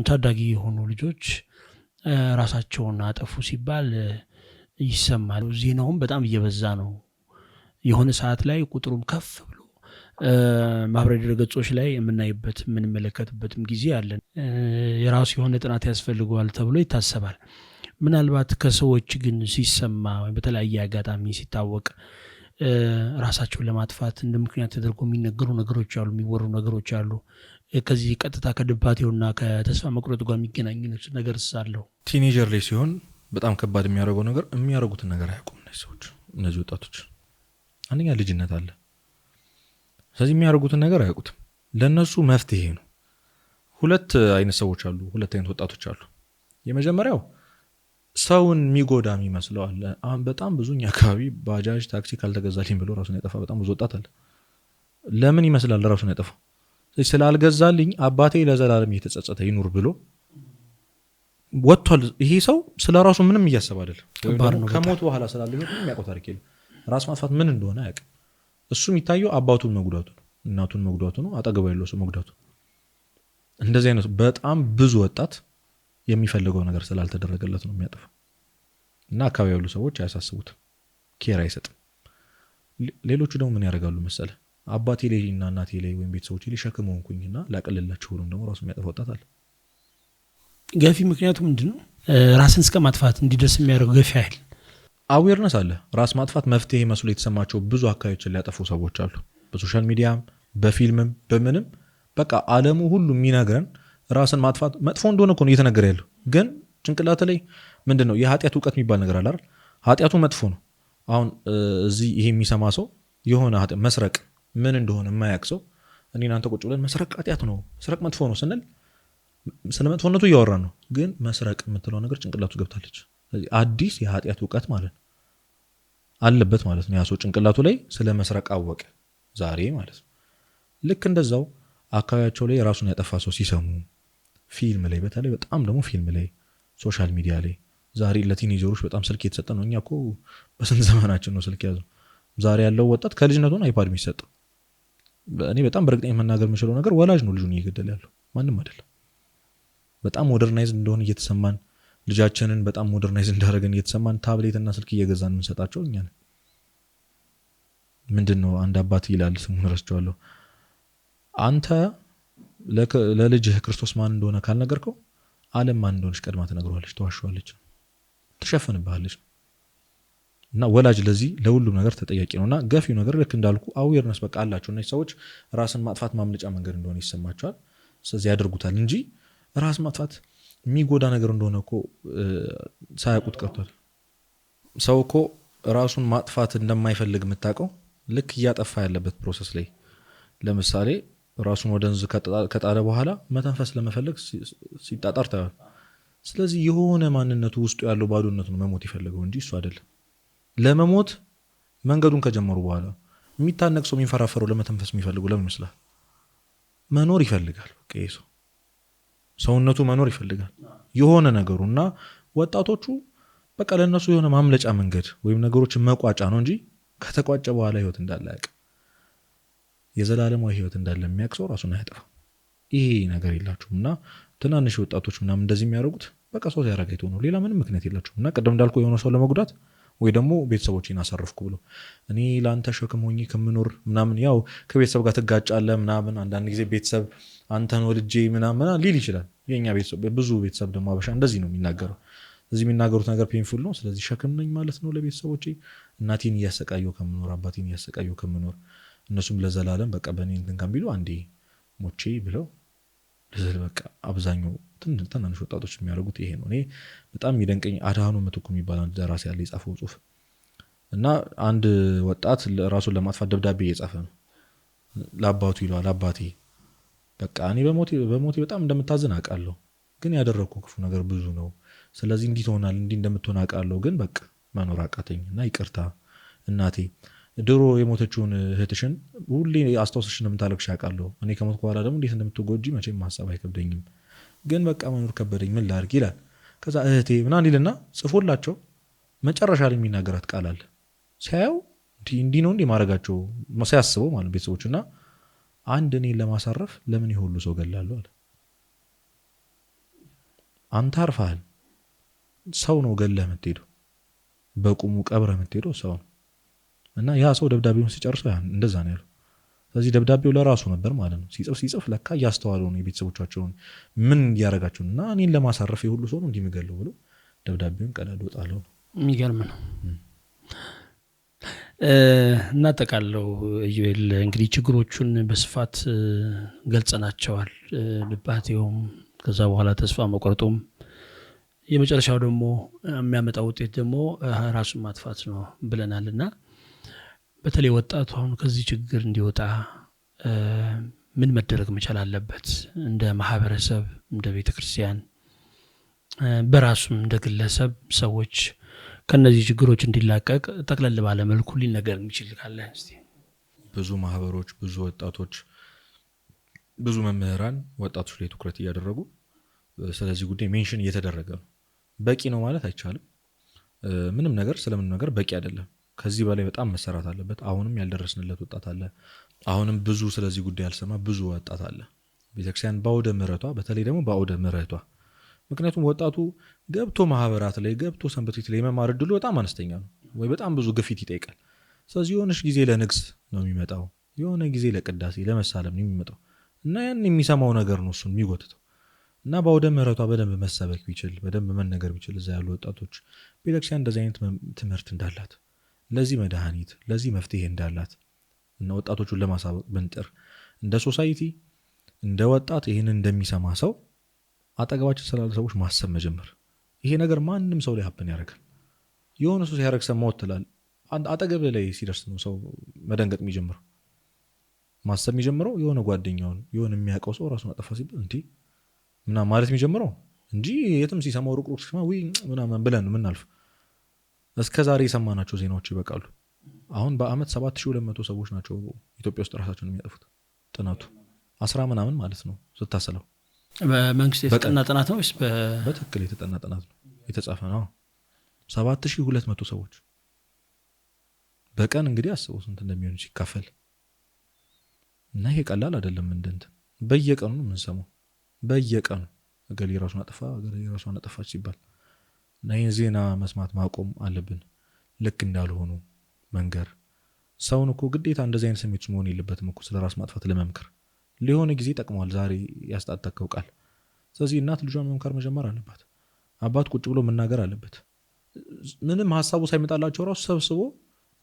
ታዳጊ የሆኑ ልጆች ራሳቸውን አጠፉ ሲባል ይሰማል። ዜናውም በጣም እየበዛ ነው። የሆነ ሰዓት ላይ ቁጥሩም ከፍ ብሎ ማህበራዊ ድረገጾች ላይ የምናይበት የምንመለከትበትም ጊዜ አለን። የራሱ የሆነ ጥናት ያስፈልገዋል ተብሎ ይታሰባል። ምናልባት ከሰዎች ግን ሲሰማ ወይም በተለያየ አጋጣሚ ሲታወቅ ራሳቸውን ለማጥፋት እንደ ምክንያት ተደርጎ የሚነገሩ ነገሮች አሉ፣ የሚወሩ ነገሮች አሉ። ከዚህ ቀጥታ ከድባቴውና ከተስፋ መቁረጡ ጋር የሚገናኝ ነገር ሳለው ቲኔጀር ላይ ሲሆን በጣም ከባድ የሚያደርገው ነገር የሚያደርጉትን ነገር አያውቁም። እነዚህ ወጣቶች አንደኛ ልጅነት አለ። ስለዚህ የሚያደርጉትን ነገር አያውቁትም። ለእነሱ መፍትሄ ነው። ሁለት አይነት ሰዎች አሉ፣ ሁለት አይነት ወጣቶች አሉ። የመጀመሪያው ሰውን የሚጎዳ የሚመስለው አለ። አሁን በጣም ብዙ እኛ አካባቢ ባጃጅ ታክሲ ካልተገዛልኝ ብሎ ራሱን ያጠፋ በጣም ብዙ ወጣት አለ። ለምን ይመስላል ራሱን ያጠፋው? ስላልገዛልኝ አባቴ ለዘላለም እየተጸጸተ ይኑር ብሎ ወጥቷል። ይሄ ሰው ስለ ራሱ ምንም እያሰብ አይደለም። ከሞት በኋላ ስላለ ምንም የሚያውቀው ታሪክ የለም። ራስ ማጥፋት ምን እንደሆነ አያውቅም። እሱ የሚታየው አባቱን መጉዳቱ ነው፣ እናቱን መጉዳቱ ነው፣ አጠገቡ ያለው ሰው መጉዳቱ። እንደዚህ አይነት በጣም ብዙ ወጣት የሚፈልገው ነገር ስላልተደረገለት ነው የሚያጠፋው እና አካባቢ ያሉ ሰዎች አያሳስቡትም፣ ኬር አይሰጥም። ሌሎቹ ደግሞ ምን ያደርጋሉ መሰለ? አባቴ ላይ እና እናቴ ላይ ወይም ቤተሰቦቼ ላይ ሸክም ሆንኩኝና ላቀልላቸው ሆኖም ደግሞ ራሱ የሚያጠፋ ወጣት አለ። ገፊ ምክንያቱ ምንድን ነው? ራስን እስከ ማጥፋት እንዲደርስ የሚያደርገው ገፊ ኃይል አዌርነስ አለ። ራስ ማጥፋት መፍትሄ መስሎ የተሰማቸው ብዙ አካባቢዎችን ሊያጠፉ ሰዎች አሉ። በሶሻል ሚዲያም በፊልምም በምንም በቃ ዓለሙ ሁሉ የሚነግረን ራስን ማጥፋት መጥፎ እንደሆነ እኮ ነው እየተነገረ ያለው። ግን ጭንቅላት ላይ ምንድን ነው የኃጢአት እውቀት የሚባል ነገር አለ አይደል? ኃጢአቱ መጥፎ ነው። አሁን እዚህ ይሄ የሚሰማ ሰው የሆነ መስረቅ ምን እንደሆነ የማያውቅ ሰው እኔ እናንተ ቁጭ ብለን መስረቅ ኃጢአት ነው፣ መስረቅ መጥፎ ነው ስንል ስለ መጥፎነቱ እያወራን ነው። ግን መስረቅ የምትለው ነገር ጭንቅላቱ ገብታለች። ስለዚህ አዲስ የኃጢአት እውቀት ማለት ነው አለበት ማለት ነው። ያ ሰው ጭንቅላቱ ላይ ስለ መስረቅ አወቀ ዛሬ ማለት ነው። ልክ እንደዛው አካባቢያቸው ላይ ራሱን ያጠፋ ሰው ሲሰሙ ፊልም ላይ በተለይ በጣም ደግሞ ፊልም ላይ ሶሻል ሚዲያ ላይ ዛሬ ለቲኔጀሮች በጣም ስልክ የተሰጠ ነው። እኛ እኮ በስንት ዘመናችን ነው ስልክ ያዘው። ዛሬ ያለው ወጣት ከልጅነቱን አይፓድ የሚሰጠው። እኔ በጣም በእርግጠኝነት መናገር የምችለው ነገር ወላጅ ነው ልጁን እየገደለ ያለው፣ ማንም አይደለም። በጣም ሞደርናይዝ እንደሆነ እየተሰማን ልጃችንን በጣም ሞደርናይዝ እንዳደረገን እየተሰማን ታብሌትና ስልክ እየገዛን የምንሰጣቸው እኛ ነን። ምንድን ነው አንድ አባት ይላል፣ ስሙን ረስቼዋለሁ፣ አንተ ለልጅህ ክርስቶስ ማን እንደሆነ ካልነገርከው ዓለም ማን እንደሆነች ቀድማ ትነግረዋለች፣ ተዋሸዋለች፣ ትሸፍንብሃለች። እና ወላጅ ለዚህ ለሁሉም ነገር ተጠያቂ ነውና ገፊው ነገር ልክ እንዳልኩ አዌርነስ በቃ አላቸው። እነዚህ ሰዎች ራስን ማጥፋት ማምለጫ መንገድ እንደሆነ ይሰማቸዋል። ስለዚህ ያደርጉታል እንጂ ራስ ማጥፋት የሚጎዳ ነገር እንደሆነ እኮ ሳያውቁት ቀርቷል። ሰው እኮ ራሱን ማጥፋት እንደማይፈልግ የምታውቀው ልክ እያጠፋ ያለበት ፕሮሰስ ላይ ለምሳሌ ራሱን ወደ ወንዝ ከጣለ በኋላ መተንፈስ ለመፈለግ ሲጣጣር ታያል። ስለዚህ የሆነ ማንነቱ ውስጡ ያለው ባዶነት ነው መሞት የፈለገው እንጂ እሱ አይደለም። ለመሞት መንገዱን ከጀመሩ በኋላ የሚታነቅ ሰው የሚንፈራፈረው ለመተንፈስ የሚፈልጉ ለምን ይመስላል? መኖር ይፈልጋል። በቃ ይሄ ሰው ሰውነቱ መኖር ይፈልጋል የሆነ ነገሩ እና ወጣቶቹ በቃ ለነሱ የሆነ ማምለጫ መንገድ ወይም ነገሮችን መቋጫ ነው እንጂ ከተቋጨ በኋላ ህይወት እንዳለ ያውቅ የዘላለማዊ ህይወት እንዳለ የሚያውቅ ሰው ራሱን አያጠፋም። ይሄ ነገር የላቸውም እና ትናንሽ ወጣቶች ምናምን እንደዚህ የሚያደርጉት በቃ ሰው ሲያረጋይቶ ነው። ሌላ ምንም ምክንያት የላቸውም እና ቅድም እንዳልኩ የሆነ ሰው ለመጉዳት ወይ ደግሞ ቤተሰቦችን አሳርፍኩ ብሎ እኔ ለአንተ ሸክም ሆኜ ከምኖር ምናምን ያው ከቤተሰብ ጋር ትጋጫለህ ምናምን አንዳንድ ጊዜ ቤተሰብ አንተን ወልጄ ምናምን ሊል ይችላል። የኛ ቤተሰብ ብዙ ቤተሰብ ደግሞ አበሻ እንደዚህ ነው የሚናገረው። እዚህ የሚናገሩት ነገር ፔንፉል ነው። ስለዚህ ሸክም ነኝ ማለት ነው ለቤተሰቦቼ እናቴን እያሰቃየሁ ከምኖር አባቴን እያሰቃየሁ ከምኖር እነሱም ለዘላለም በቃ በእኔ እንትን ከሚሉ አንዴ ሞቼ ብለው ለዘል በቃ አብዛኛው ትናንሽ ወጣቶች የሚያደርጉት ይሄ ነው። እኔ በጣም የሚደንቀኝ አድሃኖ ምትኩ የሚባል አንድ ደራሲ ያለ የጻፈው ጽሁፍ እና አንድ ወጣት ራሱን ለማጥፋት ደብዳቤ እየጻፈ ነው ለአባቱ ይለዋል። አባቴ በቃ እኔ በሞቴ በጣም እንደምታዝን አውቃለሁ፣ ግን ያደረግኩ ክፉ ነገር ብዙ ነው። ስለዚህ እንዲህ ትሆናል እንዲህ እንደምትሆን አውቃለሁ፣ ግን በቃ መኖር አቃተኝ እና ይቅርታ እናቴ ድሮ የሞተችውን እህትሽን ሁሌ አስታውስሽ እንደምታለቅሽ አውቃለሁ። እኔ ከሞትኩ በኋላ ደግሞ እንዴት እንደምትጎጂ መቼም ማሰብ አይከብደኝም፣ ግን በቃ መኖር ከበደኝ ምን ላድርግ ይላል። ከዛ እህቴ ምናምን ይልና ጽፎላቸው መጨረሻ ላይ የሚናገራት ቃል አለ። ሲያየው እንዲህ ነው እንዲህ ማድረጋቸው ሲያስበው ማለት ቤተሰቦች እና አንድ እኔን ለማሳረፍ ለምን ይሁሉ ሰው ገላለሁ አለ። አንተ አርፈሃል፣ ሰው ነው ገለህ የምትሄደው፣ በቁሙ ቀብረህ የምትሄደው ሰው ነው እና ያ ሰው ደብዳቤውን ሲጨርሰው እንደዛ ነው ያለው። ስለዚህ ደብዳቤው ለራሱ ነበር ማለት ነው። ሲጽፍ ለካ እያስተዋለው ነው የቤተሰቦቻቸውን ምን እያደረጋቸው እና እኔን ለማሳረፍ የሁሉ ሰው ነው እንዲምገለው ብሎ ደብዳቤውን ቀዳዶ ጣለው። የሚገርም ነው። እናጠቃለው ኢዩኤል እንግዲህ ችግሮቹን በስፋት ገልጸናቸዋል። ልባቴውም ከዛ በኋላ ተስፋ መቆርጦም የመጨረሻው ደግሞ የሚያመጣው ውጤት ደግሞ ራሱን ማጥፋት ነው ብለናልና በተለይ ወጣቱ አሁን ከዚህ ችግር እንዲወጣ ምን መደረግ መቻል አለበት? እንደ ማህበረሰብ፣ እንደ ቤተክርስቲያን፣ በራሱም እንደ ግለሰብ ሰዎች ከነዚህ ችግሮች እንዲላቀቅ ጠቅለል ባለ መልኩ ሊነገር የሚችል ካለ እስቲ። ብዙ ማህበሮች፣ ብዙ ወጣቶች፣ ብዙ መምህራን ወጣቶች ላይ ትኩረት እያደረጉ ስለዚህ ጉዳይ ሜንሽን እየተደረገ ነው። በቂ ነው ማለት አይቻልም። ምንም ነገር ስለምን ነገር በቂ አይደለም። ከዚህ በላይ በጣም መሰራት አለበት። አሁንም ያልደረስንለት ወጣት አለ። አሁንም ብዙ ስለዚህ ጉዳይ ያልሰማ ብዙ ወጣት አለ። ቤተክርስቲያን በአውደ ምሕረቷ በተለይ ደግሞ በአውደ ምሕረቷ ምክንያቱም ወጣቱ ገብቶ ማህበራት ላይ ገብቶ ሰንበት ቤት ላይ የመማር እድሉ በጣም አነስተኛ ነው ወይ በጣም ብዙ ግፊት ይጠይቃል። ስለዚህ የሆነች ጊዜ ለንግስ ነው የሚመጣው፣ የሆነ ጊዜ ለቅዳሴ ለመሳለም ነው የሚመጣው እና ያን የሚሰማው ነገር ነው እሱን የሚጎትተው እና በአውደ ምሕረቷ በደንብ መሰበክ ቢችል በደንብ መነገር ቢችል እዛ ያሉ ወጣቶች ቤተክርስቲያን እንደዚህ አይነት ትምህርት እንዳላት ለዚህ መድኃኒት ለዚህ መፍትሄ እንዳላት እና ወጣቶቹን ለማሳወቅ ብንጥር እንደ ሶሳይቲ እንደ ወጣት ይህን እንደሚሰማ ሰው አጠገባችን ስላሉ ሰዎች ማሰብ መጀመር። ይሄ ነገር ማንም ሰው ላይ ሀፕን ያደርጋል። የሆነ ሰው ሲያደርግ ሰማሁት ትላል፣ አጠገብ ላይ ሲደርስ ነው ሰው መደንገጥ የሚጀምረው ማሰብ የሚጀምረው። የሆነ ጓደኛውን የሆነ የሚያውቀው ሰው ራሱን አጠፋ ሲባል እንዴ ምናምን ማለት የሚጀምረው እንጂ የትም ሲሰማው ሩቅ ሲሰማ ወይ ምናምን ብለን ምናልፍ እስከ ዛሬ የሰማናቸው ዜናዎች ይበቃሉ። አሁን በአመት 7200 ሰዎች ናቸው ኢትዮጵያ ውስጥ ራሳቸውን የሚያጠፉት። ጥናቱ 10 ምናምን ማለት ነው ስታሰለው። በመንግስት የተጠና ጥናት ነው ወይስ በትክክል የተጠና ጥናት ነው የተጻፈ ነው? 7200 ሰዎች በቀን እንግዲህ አስበው ስንት እንደሚሆን ሲካፈል እና ይሄ ቀላል አይደለም። እንደንት በየቀኑ ነው የምንሰማው። በየቀኑ እገሌ ራሱን አጠፋ እገሌ ራሱን አጠፋች ሲባል እና ይህን ዜና መስማት ማቆም አለብን። ልክ እንዳልሆኑ መንገር። ሰውን እኮ ግዴታ እንደዚህ አይነት ስሜት መሆን የለበትም እኮ ስለ ራስ ማጥፋት ለመምከር ሊሆነ ጊዜ ጠቅሟል። ዛሬ ያስጣጣከው ቃል። ስለዚህ እናት ልጇን መምከር መጀመር አለባት። አባት ቁጭ ብሎ መናገር አለበት። ምንም ሀሳቡ ሳይመጣላቸው ራሱ ሰብስቦ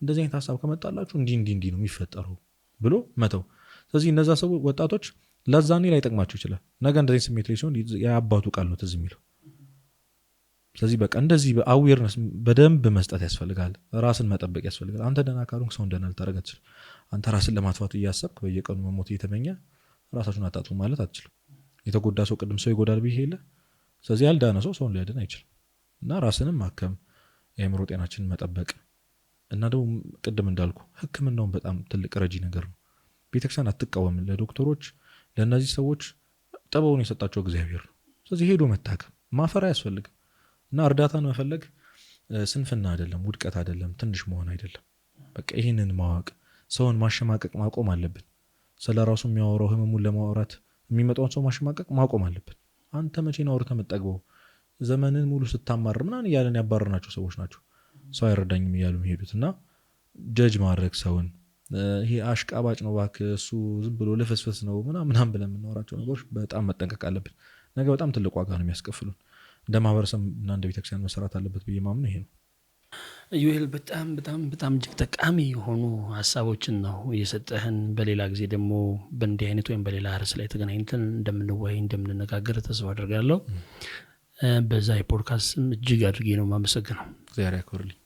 እንደዚህ አይነት ሀሳብ ከመጣላችሁ እንዲህ ነው የሚፈጠረው ብሎ መተው። ስለዚህ እነዛ ሰው ወጣቶች ለዛኔ ላይ ጠቅማቸው ይችላል። ነገ እንደዚህ ስሜት ላይ ሲሆን የአባቱ ቃል ነው ትዝ የሚለው። ስለዚህ በቃ እንደዚህ በአዌርነስ በደንብ መስጠት ያስፈልጋል። ራስን መጠበቅ ያስፈልጋል። አንተ ደህና ካልሆንክ ሰው ደህና ልታደርግ አትችልም። አንተ ራስን ለማጥፋት እያሰብክ በየቀኑ መሞት እየተመኘ ራሳችሁን አጣጡ ማለት አትችልም። የተጎዳ ሰው ቅድም ሰው ይጎዳል ብዬ የለ። ስለዚህ ያልዳነ ሰው ሰውን ሊያድን አይችልም። እና ራስንም ማከም የአእምሮ ጤናችንን መጠበቅ እና ደግሞ ቅድም እንዳልኩ ሕክምናውን በጣም ትልቅ ረጂ ነገር ነው። ቤተክርስቲያን አትቃወም። ለዶክተሮች ለእነዚህ ሰዎች ጥበቡን የሰጣቸው እግዚአብሔር ነው። ስለዚህ ሄዶ መታከም ማፈር አያስፈልግም። እና እርዳታን መፈለግ ስንፍና አይደለም፣ ውድቀት አይደለም፣ ትንሽ መሆን አይደለም። በቃ ይህንን ማወቅ ሰውን ማሸማቀቅ ማቆም አለብን። ስለ ራሱ የሚያወራው ህመሙን ለማውራት የሚመጣውን ሰው ማሸማቀቅ ማቆም አለብን። አንተ መቼ ነው አውርተህ የምትጠግበው? ዘመንን ሙሉ ስታማር ምናምን እያለን ያባረርናቸው ሰዎች ናቸው ሰው አይረዳኝም እያሉ የሚሄዱት። እና ጀጅ ማድረግ ሰውን ይሄ አሽቃባጭ ነው እባክህ እሱ ዝም ብሎ ልፍስፍስ ነው ምናምን ብለን የምናወራቸው ነገሮች በጣም መጠንቀቅ አለብን። ነገ በጣም ትልቅ ዋጋ ነው የሚያስከፍሉን። እንደ ማህበረሰብ እና እንደ ቤተክርስቲያን መሰራት አለበት ብዬ ማምነው ይሄ ነው። ዩኤል በጣም በጣም በጣም እጅግ ጠቃሚ የሆኑ ሀሳቦችን ነው እየሰጠህን። በሌላ ጊዜ ደግሞ በእንዲህ አይነት ወይም በሌላ ርዕስ ላይ ተገናኝተን እንደምንወያይ እንደምንነጋገር ተስፋ አደርጋለሁ። በዛ የፖድካስት እጅግ አድርጌ ነው የማመሰግነው። እግዚአብሔር ያክብርልኝ።